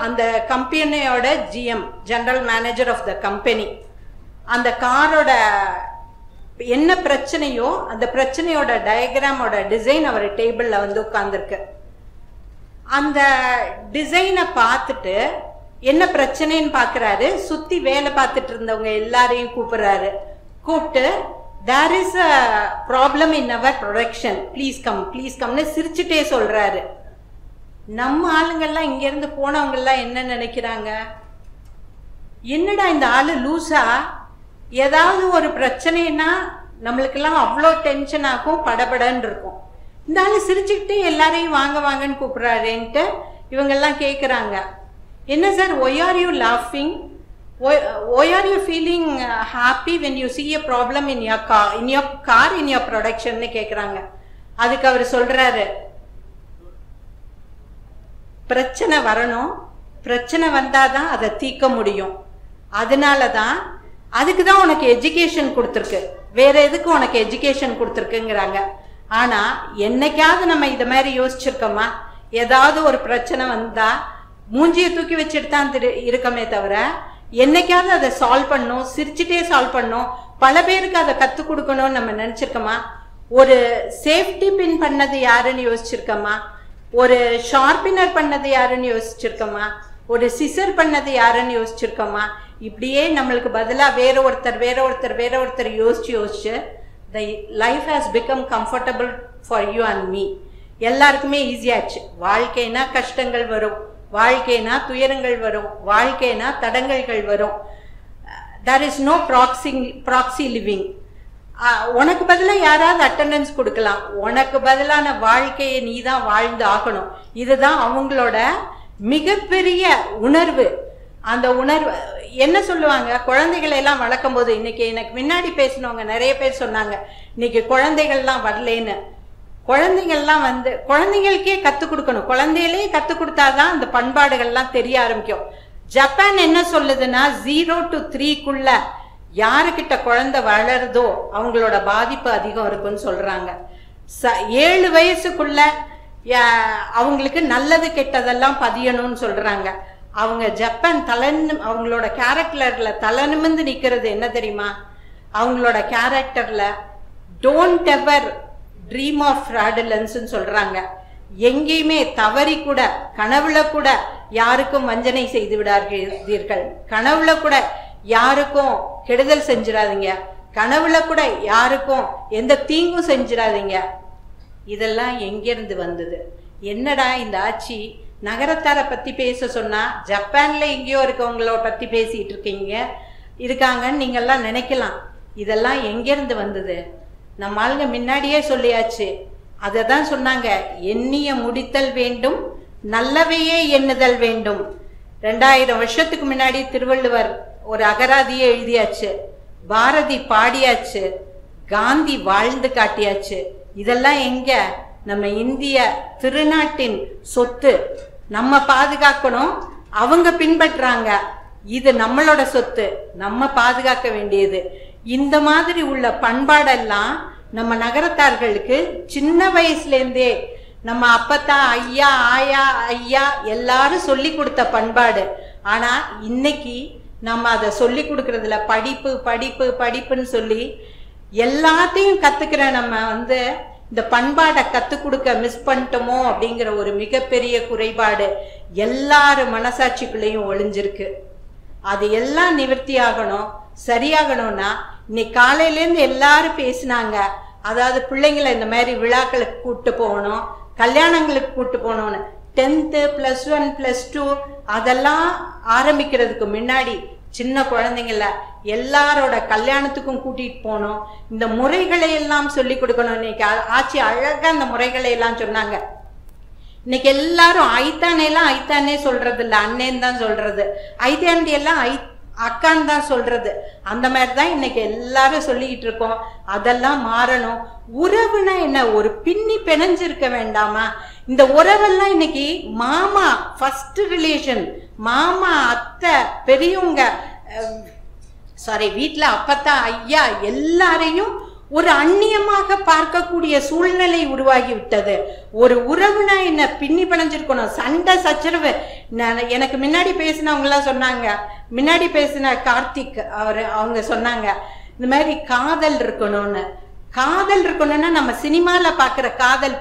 அந்த கம்பெனியோட GM, general manager of the company, அந்த காரோட என்ன பிரச்சனையோ அந்த பிரச்சனையோட டயக்ராமோட டிசைன் அவர் டேபிளில் வந்து உட்கார்ந்துருக்கு. அந்த டிசைனை பார்த்துட்டு என்ன பிரச்சனைன்னு பார்க்குறாரு. சுற்றி வேலை பார்த்துட்டு இருந்தவங்க எல்லாரையும் கூப்பிட்டு there is a problem in our production, please கம்னு சிரிச்சுட்டே சொல்கிறாரு. நம்ம ஆளுங்கள்லாம் இங்கேருந்து போனவங்கெல்லாம் என்ன நினைக்கிறாங்க, என்னடா இந்த ஆளு லூஸா, ஏதாவது ஒரு பிரச்சனைனா நம்மளுக்கெல்லாம் அவ்வளோ டென்ஷன் ஆகும், படபடன்னு இருக்கும். இந்த ஆளு சிரிச்சுக்கிட்டே எல்லாரையும் வாங்க வாங்கன்னு கூப்பிட்றாருன்ட்டு இவங்கெல்லாம் கேட்குறாங்க, என்ன சார் ஒய் ஆர் யூ லாஃபிங், why are you feeling happy when you see a problem in your car in your ப்ரொடக்ஷன்னு கேட்குறாங்க. அதுக்கு அவர் சொல்கிறாரு, பிரச்சனை வரணும், பிரச்சனை வந்தால் தான் அதை தீர்க்க முடியும். அதனால தான் அதுக்கு தான் உனக்கு எஜுகேஷன் கொடுத்துருக்கு, வேற எதுக்கு உனக்கு எஜுகேஷன் கொடுத்துருக்குங்கிறாங்க. ஆனால் என்னைக்காவது நம்ம இதை மாதிரி யோசிச்சிருக்கோமா? ஏதாவது ஒரு பிரச்சனை வந்தால் மூஞ்சியை தூக்கி வச்சுட்டு தான் இருக்கமே தவிர என்னைக்காவது அதை சால்வ் பண்ணணும், சிரிச்சுட்டே சால்வ் பண்ணணும், பல பேருக்கு அதை கற்றுக் கொடுக்கணும்னு நம்ம நினச்சிருக்கோமா? ஒரு சேஃப்டி பின் பண்ணது யாருன்னு யோசிச்சிருக்கோமா? ஒரு ஷார்பினர் பண்ணது யாருன்னு யோசிச்சிருக்கோமா? ஒரு சிசர் பண்ணது யாருன்னு யோசிச்சிருக்கோமா? இப்படியே நம்மளுக்கு பதிலாக வேற ஒருத்தர் யோசிச்சு the life has become comfortable for you and me. எல்லாருக்குமே ஈஸியாச்சு. வாழ்க்கைனா கஷ்டங்கள் வரும், வாழ்க்கைனா துயரங்கள் வரும், வாழ்க்கைனா தடங்கல்கள் வரும். there is no proxy living. உனக்கு பதிலாக யாராவது அட்டெண்டன்ஸ் கொடுக்கலாம், உனக்கு பதிலான வாழ்க்கையை நீ தான் வாழ்ந்து ஆகணும். இதுதான் அவங்களோட மிகப்பெரிய உணர்வு. அந்த உணர்வு என்ன சொல்லுவாங்க, குழந்தைகளை எல்லாம் வளர்க்கும் போது, இன்னைக்கு எனக்கு முன்னாடி பேசினவங்க நிறைய பேர் சொன்னாங்க, இன்னைக்கு குழந்தைகள்லாம் வரலேன்னு. குழந்தைகள்லாம் குழந்தைங்களுக்கே கற்றுக் கொடுக்கணும், குழந்தைகளே கற்றுக் கொடுத்தாதான் அந்த பண்பாடுகள்லாம் தெரிய ஆரம்பிக்கும். ஜப்பான் என்ன சொல்லுதுன்னா 0 to 3க்குள்ள யாருக்கிட்ட குழந்தை வளருதோ அவங்களோட பாதிப்பு அதிகம் இருக்குன்னு சொல்றாங்க. 7 வயசுக்குள்ள அவங்களுக்கு நல்லது கெட்டதெல்லாம் பதியணும்னு சொல்றாங்க. அவங்க ஜப்பான் அவங்களோட கேரக்டர்ல தலை நிமிர்ந்து நிக்கிறது என்ன தெரியுமா? அவங்களோட கேரக்டர்ல டோன்ட் எவர் ட்ரீம் ஆஃப் ஃப்ராடுலன்ஸ்ன்னு சொல்றாங்க. எங்கேயுமே தவறி கூட கனவுல கூட யாருக்கும் வஞ்சனை செய்து விடாதீர்கள், கனவுல கூட யாருக்கும் கெடுதல் செஞ்சிடாதீங்க, கனவுல கூட யாருக்கும் எந்த தீங்கும் செஞ்சிடாதீங்க. இதெல்லாம் எங்கிருந்து வந்தது? என்னடா இந்த ஆட்சி நகரத்தாரை பத்தி பேச சொன்னா ஜப்பான்ல எங்கேயோ இருக்கவங்கள பத்தி பேசிட்டு இருக்காங்கன்னு நீங்கெல்லாம் நினைக்கலாம். இதெல்லாம் எங்கிருந்து வந்தது? நம்ம ஆளுங்க முன்னாடியே சொல்லியாச்சு. அதை தான் சொன்னாங்க, எண்ணிய முடித்தல் வேண்டும், நல்லவையே எண்ணுதல் வேண்டும். 2000 வருஷத்துக்கு முன்னாடி திருவள்ளுவர் ஒரு அகராதியே எழுதியாச்சு, பாரதி பாடியாச்சு, காந்தி வாழ்ந்து காட்டியாச்சு. இதெல்லாம் எங்க? நம்ம இந்திய திருநாட்டின் சொத்து, நம்ம பாதுகாக்கணும், அவங்க பின்பற்றாங்க. இது நம்மளோட சொத்து, நம்ம பாதுகாக்க வேண்டியது. இந்த மாதிரி உள்ள பண்பாடெல்லாம் நம்ம நகரத்தார்களுக்கு சின்ன வயசுலேருந்தே நம்ம அப்பத்தா ஐயா ஆயா ஐயா எல்லாரும் சொல்லி கொடுத்த பண்பாடு. ஆனா இன்னைக்கு நம்ம அதை சொல்லி கொடுக்கறதுல படிப்பு படிப்பு படிப்புன்னு சொல்லி எல்லாத்தையும் கத்துக்கிற நம்ம இந்த பண்பாடை கற்றுக் கொடுக்க மிஸ் பண்ணிட்டோமோ அப்படிங்கிற ஒரு மிகப்பெரிய குறைபாடு எல்லாரும் மனசாட்சிக்குள்ளேயும் ஒளிஞ்சிருக்கு. அது எல்லாம் நிவர்த்தி ஆகணும், சரியாகணும்னா இன்னைக்கு காலையிலேருந்து எல்லாரும் பேசினாங்க. அதாவது பிள்ளைங்களை இந்த மாதிரி விழாக்களுக்கு கூப்பிட்டு போகணும், கல்யாணங்களுக்கு கூப்பிட்டு போகணும்னு. 10th +1 +2 அதெல்லாம் ஆரம்பிக்கிறதுக்கு முன்னாடி சின்ன குழந்தைங்கள எல்லாரோட கல்யாணத்துக்கும் கூட்டிட்டு போகணும். இந்த முறைகளை எல்லாம் சொல்லி கொடுக்கணும். இன்னைக்கு ஆட்சி அழகா அந்த முறைகளை எல்லாம் சொன்னாங்க. இன்னைக்கு எல்லாரும் ஐத்தானே சொல்றது இல்லை, அண்ணேன்னு தான் சொல்றது. ஐத்தாண்டி எல்லாம் அக்கான்னு தான் சொல்றது. அந்த மாதிரி தான் இன்னைக்கு எல்லாரும் சொல்லிக்கிட்டு இருக்கோம். அதெல்லாம் மாறணும். உறவுனா என்ன? ஒரு பின்னி பிணைஞ்சிருக்க வேண்டாமா? இந்த உறவெல்லாம் இன்னைக்கு மாமா ஃபர்ஸ்ட் ரிலேஷன், மாமா அத்தை பெரியவங்க, வீட்டுல அப்பத்தா ஐயா எல்லாரையும் ஒரு அந்நியமாக பார்க்கக்கூடிய சூழ்நிலை உருவாகி விட்டது. ஒரு உறவுனா என்ன? பின்னி பிணைஞ்சிருக்கணும். சண்டை சச்சரவு. எனக்கு முன்னாடி பேசினவங்க எல்லாம் சொன்னாங்க, முன்னாடி பேசின கார்த்திக் அவங்க சொன்னாங்க இந்த மாதிரி காதல் இருக்கணும்னு. காதல் இருக்கணும்னா நம்ம சினிமால பாக்குற காதல்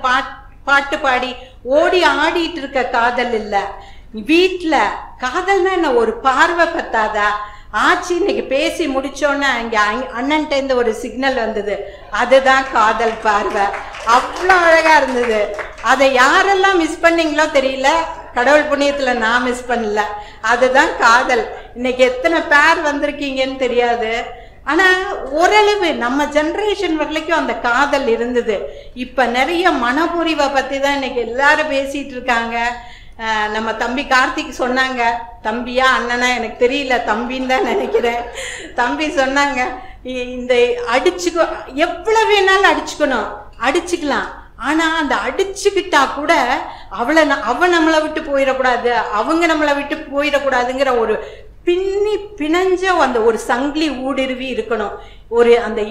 பாட்டு பாடி ஓடி ஆடிட்டு இருக்க காதல் இல்ல. வீட்டுல காதல்னா என்ன? ஒரு பார்வை பத்தாதா? ஆட்சி இன்னைக்கு பேசி முடிச்சோன்னா இங்க அண்ணன்ட்ட இருந்து ஒரு சிக்னல் வந்தது, அதுதான் காதல் பார்வை. அவ்வளோ அழகா இருந்தது. அதை யாரெல்லாம் மிஸ் பண்ணீங்களோ தெரியல, கடவுள் புண்ணியத்துல நான் மிஸ் பண்ணல. அதுதான் காதல். இன்னைக்கு எத்தனை பேர் வந்திருக்கீங்கன்னு தெரியாது. ஆனா ஓரளவு நம்ம ஜெனரேஷன் வரைக்கும் அந்த காதல் இருந்தது. இப்ப நிறைய மனமுறிவை பத்தி தான் இன்னைக்கு எல்லாரும் பேசிட்டு இருக்காங்க. நம்ம தம்பி கார்த்திக் சொன்னாங்க, தம்பியா அண்ணனா எனக்கு தெரியல, தம்பின்னு தான் நினைக்கிறேன். தம்பி சொன்னாங்க, இந்த அடிச்சுக்கோ, எவ்வளவு வேணாலும் அடிச்சுக்கலாம், ஆனா அந்த அடிச்சுக்கிட்டா கூட அவன் நம்மளை விட்டு போயிடக்கூடாது, அவங்க நம்மளை விட்டு போயிடக்கூடாதுங்கிற ஒரு பிணைஞ்ச அந்த ஒரு சங்கிலி ஊடுருவி இருக்கணும், ஒரு அந்த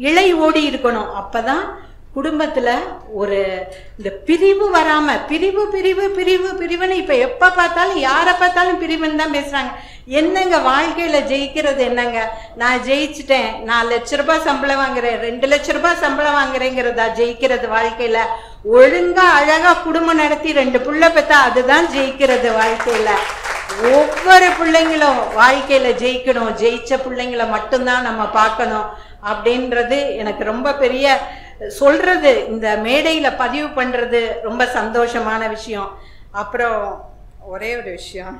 இழை ஓடி இருக்கணும். அப்பதான் குடும்பத்துல ஒரு இந்த பிரிவு வராம, பிரிவுன்னு இப்ப எப்ப பார்த்தாலும் யாரை பார்த்தாலும் பிரிவுன்னு தான் பேசுறாங்க. என்னங்க வாழ்க்கையில ஜெயிக்கிறது என்னங்க? நான் ஜெயிச்சுட்டேன், 4 லட்ச ரூபாய் சம்பளம் வாங்குறேன், 2 லட்ச ரூபாய் சம்பளம் வாங்குறேங்கிறதா ஜெயிக்கிறது வாழ்க்கையில? ஒழுங்கா அழகா குடும்பம் நடத்தி 2 பிள்ளை பெத்தா அதுதான் ஜெயிக்கிறது வாழ்க்கையில. ஒவ்வொரு பிள்ளைங்களும் வாழ்க்கையில ஜெயிக்கணும், ஜெயிச்ச பிள்ளைங்களை மட்டும்தான் நம்ம பார்க்கணும் அப்படின்றது எனக்கு ரொம்ப பெரிய சொல்றது, இந்த மேடையில பதிவு பண்றது ரொம்ப சந்தோஷமான விஷயம். அப்புறம் ஒரே ஒரு விஷயம்,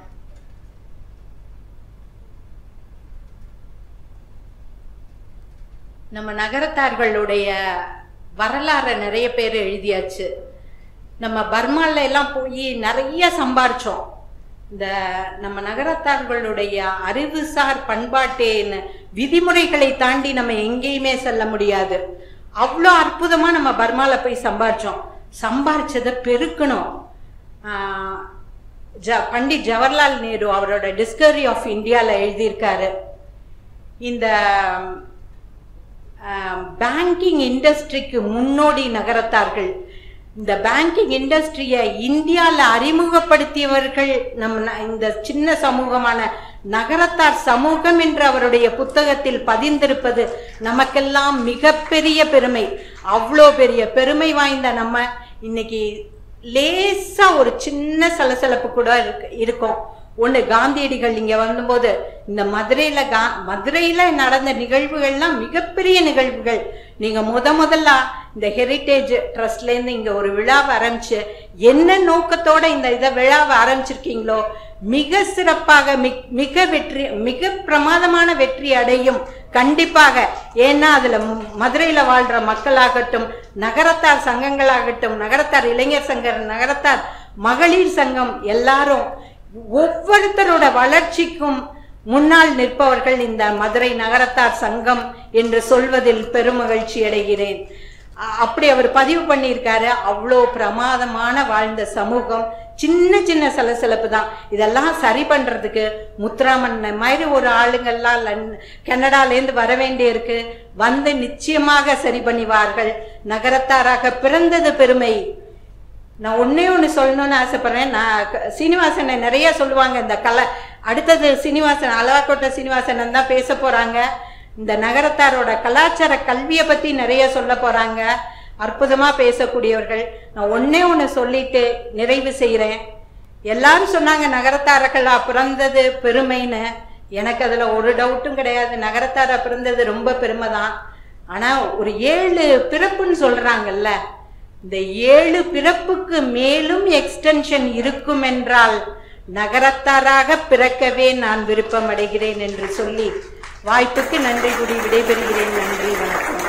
நம்ம நகரத்தார்களுடைய வரலாறை நிறைய பேர் எழுதியாச்சு. நம்ம பர்மால எல்லாம் போய் நிறைய சம்பாரிச்சோம். இந்த நம்ம நகரத்தார்களுடைய அறிவுசார் பண்பாட்டின் விதிமுறைகளை தாண்டி நம்ம எங்கேயுமே செல்ல முடியாது. அவ்வளோ அற்புதமா நம்ம பர்மால போய் சம்பாரிச்சதை பெருக்கணும். பண்டிட் ஜவஹர்லால் நேரு அவரோட டிஸ்கவரி ஆஃப் இந்தியால எழுதியிருக்காரு, இந்த பேங்கிங் இண்டஸ்ட்ரிக்கு முன்னோடி நகரத்தார்கள். இந்த பேங்கிங் இண்டஸ்ட்ரியை இந்தியாவில் அறிமுகப்படுத்தியவர்கள் நம்ம இந்த சின்ன சமூகமான நகரத்தார் சமூகம் என்று அவருடைய புத்தகத்தில் பதிந்திருப்பது நமக்கெல்லாம் மிகப்பெரிய பெருமை. அவ்வளோ பெரிய பெருமை வாய்ந்த நம்ம இன்னைக்கு லேசா ஒரு சின்ன சலசலப்பு கூட இருக்கும். ஒன்று, காந்தியடிகள் இங்கே வந்தபோது இந்த மதுரையில் நடந்த நிகழ்வுகள்லாம் மிகப்பெரிய நிகழ்வுகள். நீங்கள் முதல்ல இந்த ஹெரிட்டேஜ் ட்ரஸ்ட்லேருந்து இங்கே ஒரு விழாவை ஆரம்பிச்சு என்ன நோக்கத்தோட இந்த விழாவை ஆரம்பிச்சிருக்கீங்களோ மிக சிறப்பாக மிக பிரமாதமான வெற்றி அடையும் கண்டிப்பாக. ஏன்னா அதில் மதுரையில் வாழ்கிற மக்களாகட்டும், நகரத்தார் சங்கங்களாகட்டும், நகரத்தார் இளைஞர் சங்கம், நகரத்தார் மகளிர் சங்கம், எல்லாரும் ஒவ்வொருத்தரோட வளர்ச்சிக்கும் முன்னால் நிற்பவர்கள் இந்த மதுரை நகரத்தார் சங்கம் என்று சொல்வதில் பெருமகிழ்ச்சி அடைகிறேன். அப்படி அவர் பதிவு பண்ணியிருக்காரு. அவ்வளோ பிரமாதமான வாழ்ந்த சமூகம். சின்ன சின்ன சலசலப்பு தான், இதெல்லாம் சரி பண்றதுக்கு முத்துராமன் மாதிரி ஒரு ஆளுங்கள்லாம் கனடாலேருந்து வர வேண்டிய இருக்கு. வந்து நிச்சயமாக சரி பண்ணிவார்கள். நகரத்தாராக பிறந்தது பெருமை. நான் ஒன்று சொல்லணும்னு ஆசைப்படுறேன். நான் சீனிவாசனை நிறைய சொல்லுவாங்க, இந்த அடுத்தது சீனிவாசன், அலவாக்கோட்டை சீனிவாசன் தான் பேச போறாங்க. இந்த நகரத்தாரோட கலாச்சார கல்வியை பத்தி நிறைய சொல்ல போறாங்க. அற்புதமா பேசக்கூடியவர்கள். நான் ஒன்று சொல்லிட்டு நிறைவு செய்கிறேன். எல்லாரும் சொன்னாங்க நகரத்தார்களா பிறந்தது பெருமைன்னு. எனக்கு அதுல ஒரு டவுட்டும் கிடையாது. நகரத்தாரா பிறந்தது ரொம்ப பெருமை தான். ஆனா ஒரு 7 பிறப்புன்னு சொல்றாங்கல்ல, இந்த 7 பிறப்புக்கு மேலும் எக்ஸ்டென்ஷன் இருக்கும் என்றால் நகரத்தாராக பிறக்கவே நான் விருப்பம் அடைகிறேன் என்று சொல்லி வாய்ப்புக்கு நன்றி கூறி விடைபெறுகிறேன். நன்றி, வணக்கம்.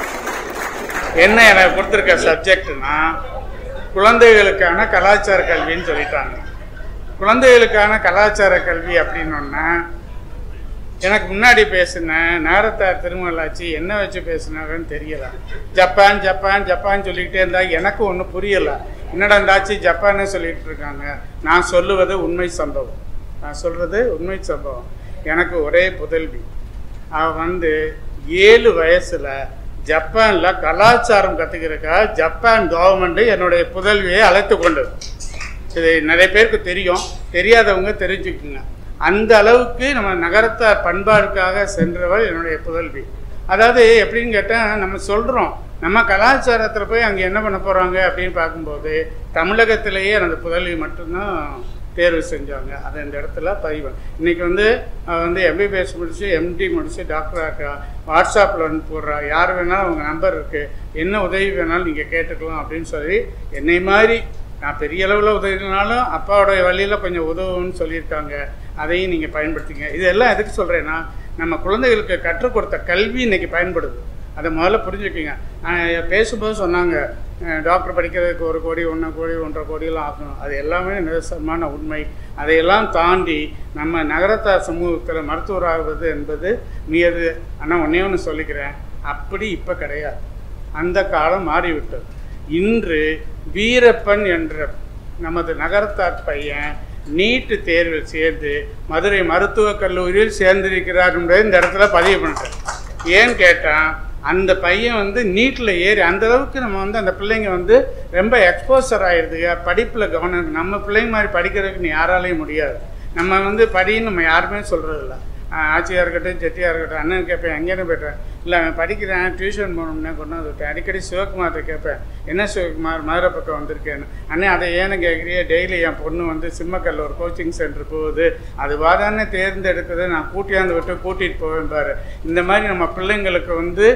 என்ன எனக்கு கொடுத்துருக்க சப்ஜெக்ட்னா குழந்தைகளுக்கான கலாச்சார கல்வின்னு சொல்லிட்டாங்க. குழந்தைகளுக்கான கலாச்சார கல்வி அப்படின்னோன்னா, எனக்கு முன்னாடி பேசின நகரத்தார் திருமலாச்சி என்ன வச்சு பேசினாங்கன்னு தெரியல. ஜப்பான் ஜப்பான் ஜப்பான் சொல்லிக்கிட்டே இருந்தா எனக்கு ஒன்றும் புரியலை. என்னடா இருந்தாச்சு ஜப்பான்னு சொல்லிட்டு இருக்காங்க. நான் சொல்லுவது உண்மை சம்பவம். எனக்கு ஒரே புதல்வி. அவன் 7 வயசுல ஜப்பானில் கலாச்சாரம் கற்றுக்கிறதுக்காக ஜப்பான் கவர்மெண்ட் என்னுடைய புதல்வியை அழைத்து கொண்டது. இது நிறைய பேருக்கு தெரியும், தெரியாதவங்க தெரிஞ்சுக்குங்க. அந்த அளவுக்கு நம்ம நகரத்தார் பண்பாடுக்காக சென்றவள் என்னுடைய புதல்வி. அதாவது எப்படின்னு கேட்டால், நம்ம சொல்கிறோம் நம்ம கலாச்சாரத்தில் போய் அங்கே என்ன பண்ண போகிறாங்க அப்படின்னு பார்க்கும்போது தமிழகத்திலேயே அந்த புதல்வி மட்டும்தான் தேர்வு செஞ்சாங்க. அதை இந்த இடத்துல பதிவு. இன்றைக்கி எம்பிபிஎஸ் முடிச்சு எம்டி முடிச்சு டாக்டர் ஆக்கா, வாட்ஸ்அப்பில் போடுறா, யார் வேணாலும் அவங்க நம்பர் இருக்குது, என்ன உதவி வேணாலும் நீங்கள் கேட்டுக்கலாம் அப்படின்னு சொல்லி என்னை மாதிரி நான் பெரிய அளவில் உதவினாலும் அப்பாவோடைய வழியில் கொஞ்சம் உதவுன்னு சொல்லியிருக்காங்க. அதையும் நீங்கள் பயன்படுத்திங்க. இதெல்லாம் எதுக்கு சொல்கிறேன்னா, நம்ம குழந்தைகளுக்கு கற்றுக் கொடுத்த கல்வி இன்றைக்கி பயன்படுது. அதை முதல்ல புரிஞ்சுக்கிங்க. பேசும்போது சொன்னாங்க, டாக்டர் படிக்கிறதுக்கு 1 கோடி 1 கோடி 1.5 கோடியெல்லாம் ஆகணும். அது எல்லாமே நிதர்சனமான உண்மை. அதையெல்லாம் தாண்டி நம்ம நகரத்தார் சமூகத்தில் மருத்துவர் ஆகுவது என்பது மிகது. ஆனால் ஒன்று சொல்லிக்கிறேன், அப்படி இப்போ கிடையாது. அந்த காலம் மாறிவிட்டது. இன்று வீரப்பன் என்ற நமது நகரத்தார் பையன் நீட்டு தேர்வில் சேர்ந்து மதுரை மருத்துவக் கல்லூரியில் சேர்ந்திருக்கிறார் என்பதை இந்த இடத்துல பதிவு பண்ணுறேன். ஏன்னு கேட்டால் அந்த பையன் வந்து நீட்டில் ஏறி அந்தளவுக்கு நம்ம வந்து அந்த பிள்ளைங்க வந்து ரொம்ப எக்ஸ்போசர் ஆகிடுதுங்க. படிப்பில் கவனம். நம்ம பிள்ளைங்க மாதிரி படிக்கிறதுக்கு நீ யாராலையும் முடியாது. நம்ம வந்து படின்னு நம்ம யாருமே சொல்கிறதில்ல. ஆச்சியாக இருக்கட்டும், செட்டியாக இருக்கட்டும், அண்ணன் கேட்பேன் எங்கேன்னு போய்ட்டேன், இல்லை அவன் படிக்கிறேன் டியூஷன் போகணும்னே கொண்டு வந்துவிட்டேன். அடிக்கடி சிவகுமார்கிட்ட கேட்பேன், என்ன சிவகுமார் மதுரை பக்கம் வந்திருக்கேன்னு. அண்ணே அதை ஏன்னு கேட்குறியே, டெய்லி என் பொண்ணு வந்து சிம்மக்கல்ல ஒரு கோச்சிங் சென்டர் போகுது, அது வாதானே தேர்ந்தெடுக்குது, நான் கூட்டியாந்து விட்டு கூட்டிகிட்டு போவேன் பாரு. இந்த மாதிரி நம்ம பிள்ளைங்களுக்கு வந்து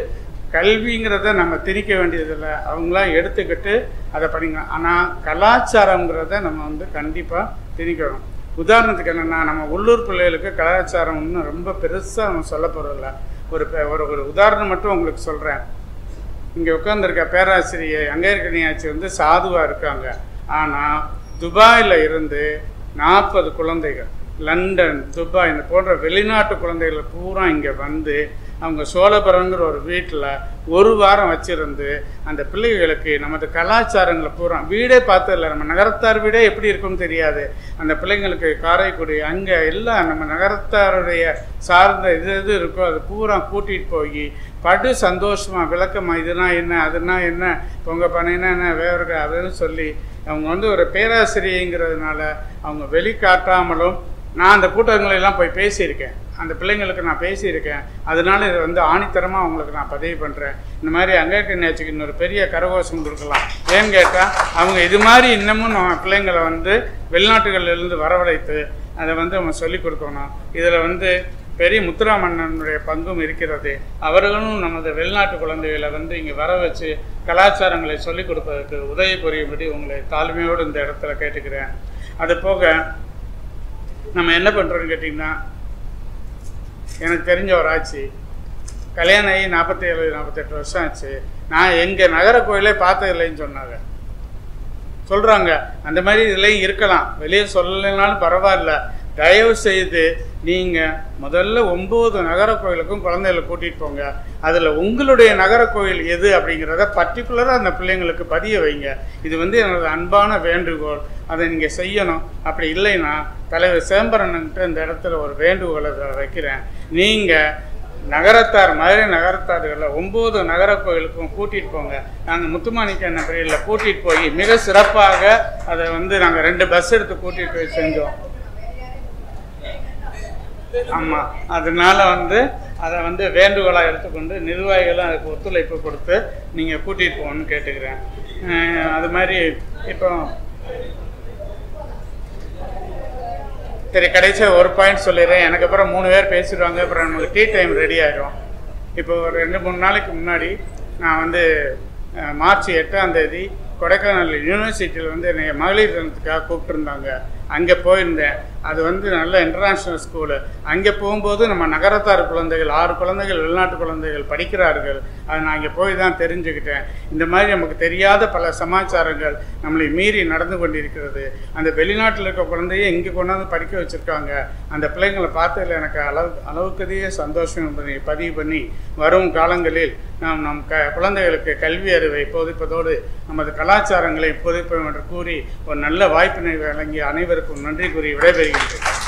கல்விங்கிறத நம்ம திணிக்க வேண்டியதில்லை, அவங்களாம் எடுத்துக்கிட்டு அதை படிங்க. ஆனால் கலாச்சாரங்கிறத நம்ம வந்து கண்டிப்பாக திணிக்கணும். உதாரணத்துக்கு என்னென்னா, நம்ம உள்ளூர் பிள்ளைகளுக்கு கலாச்சாரம் இன்னும் ரொம்ப பெருசாக நம்ம சொல்ல போகிறதில்ல. ஒரு உதாரணம் மட்டும் உங்களுக்கு சொல்கிறேன். இங்கே உட்காந்துருக்க பேராசிரியை அங்கேற்கனியாச்சி வந்து சாதுவாக இருக்காங்க. ஆனால் துபாயில் இருந்து 40 குழந்தைகள், லண்டன், துபாய் இந்த போன்ற வெளிநாட்டு குழந்தைகள் பூரா இங்கே வந்து அவங்க சோழபுரங்கிற ஒரு வீட்டில் 1 வாரம் வச்சுருந்து அந்த பிள்ளைகளுக்கு நமது கலாச்சாரங்களை பூரா வீடே பார்த்ததில்ல. நம்ம நகரத்தார் வீடே எப்படி இருக்குன்னு தெரியாது. அந்த பிள்ளைங்களுக்கு காரைக்குடி அங்கே எல்லாம் நம்ம நகரத்தாருடைய சார்ந்த இது இருக்கோ அது பூரா கூட்டிகிட்டு போய் படு சந்தோஷமாக விளக்கமாக இதுனா என்ன அதுனா என்ன பொங்கல் பண்ணைன்னா என்ன வேறு அப்படின்னு சொல்லி அவங்க வந்து ஒரு பேராசிரியங்கிறதுனால அவங்க வெளிக்காட்டாமலும் நான் அந்த கூட்டங்களெல்லாம் போய் பேசியிருக்கேன். அந்த பிள்ளைங்களுக்கு நான் பேசியிருக்கேன். அதனால இதை வந்து ஆணித்தரமாக அவங்களுக்கு நான் பதிவு பண்ணுறேன். இந்த மாதிரி அங்கேற்கனியாச்சிக்கு இன்னொரு பெரிய கரகோஷம் கொடுக்கலாம். ஏன்னு கேட்டால் அவங்க இது மாதிரி இன்னமும் நம்ம பிள்ளைங்களை வந்து வெளிநாட்டுகளிலிருந்து வரவழைத்து அதை வந்து அவங்க சொல்லிக் கொடுக்கணும். இதில் வந்து பெரிய முத்துராமண்ணனுடைய பங்கும் இருக்கிறது. அவர்களும் நமது வெளிநாட்டு குழந்தைகளை வந்து இங்கே வர வச்சு கலாச்சாரங்களை சொல்லிக் கொடுப்பதற்கு உதவி புரியும்படி உங்களை தாழ்மையோடு இந்த இடத்துல கேட்டுக்கிறேன். அது போக நம்ம என்ன பண்ணுறோன்னு கேட்டிங்கன்னா, எனக்கு தெரிஞ்ச ஒரு ஆச்சு கல்யாணம் ஆகி 47-48 வருஷம் ஆச்சு. நான் எங்கள் நகர கோயிலே பார்த்ததில்லைன்னு சொன்னாங்க. சொல்கிறாங்க அந்த மாதிரி இதுலேயும் இருக்கலாம், வெளியே சொல்லலைனாலும் பரவாயில்ல. தயவு செய்து நீங்கள் முதல்ல 9 நகர கோயிலுக்கும் குழந்தைகளை கூட்டிகிட்டு போங்க. அதில் உங்களுடைய நகர கோயில் எது அப்படிங்கிறத பர்டிகுலராக அந்த பிள்ளைங்களுக்கு பதிய வைங்க. இது வந்து எனது அன்பான வேண்டுகோள். அதை நீங்கள் செய்யணும். அப்படி இல்லைன்னா தலைவர் சிதம்பரன்கிட்ட இந்த இடத்துல ஒரு வேண்டுகோளை வைக்கிறேன். நீங்கள் நகரத்தார் மதுரை நகரத்தார்களில் 9 நகர கோயிலுக்கும் கூட்டிகிட்டு போங்க. நாங்கள் முத்துமாணிக்க பிரிவில் கூட்டிகிட்டு போய் மிக சிறப்பாக அதை வந்து நாங்கள் 2 பஸ் எடுத்து கூட்டிகிட்டு போய் செஞ்சோம். ஆமாம், அதனால வந்து அதை வந்து வேண்டுகோளாக எடுத்துக்கொண்டு நிர்வாகிகளும் அதுக்கு ஒத்துழைப்பு கொடுத்து நீங்கள் கூட்டிகிட்டு போகணும்னு கேட்டுக்கிறேன். அது மாதிரி இப்போ சரி கடைசியாக ஒரு பாயிண்ட் சொல்லிடுறேன். எனக்கு அப்புறம் 3 பேர் பேசிடுவாங்க. அப்புறம் நமக்கு டீ டைம் ரெடி ஆகிடும். இப்போ ஒரு 2-3 நாளைக்கு முன்னாடி நான் வந்து மார்ச் 8ஆம் தேதி கொடைக்கானல் யூனிவர்சிட்டியில் வந்து என்னை மகளிர் தினத்துக்காக கூப்பிட்டுருந்தாங்க. அங்கே போயிருந்தேன். அது வந்து நல்ல இன்டர்நேஷ்னல் ஸ்கூலு. அங்கே போகும்போது நம்ம நகரத்தார் குழந்தைகள் 6 குழந்தைகள் வெளிநாட்டு குழந்தைகள் படிக்கிறார்கள். அதை நான் இங்கே போய் தான் தெரிஞ்சுக்கிட்டேன். இந்த மாதிரி நமக்கு தெரியாத பல சமாச்சாரங்கள் நம்மளை மீறி நடந்து கொண்டிருக்கிறது. அந்த வெளிநாட்டில் இருக்க குழந்தைய இங்கே கொண்டாந்து படிக்க வச்சுருக்காங்க. அந்த பிள்ளைங்களை பார்த்ததில் எனக்கு அளவுக்கதிக சந்தோஷம் என்பதை பதிவு பண்ணி வரும் காலங்களில் நாம் நம் குழந்தைகளுக்கு கல்வி அறிவை போதிப்பதோடு நமது கலாச்சாரங்களை போதிப்போம் என்று கூறி ஒரு நல்ல வாய்ப்பினை வழங்கி அனைவருக்கும் நன்றி கூறி விடைபெறுகின்றேன்.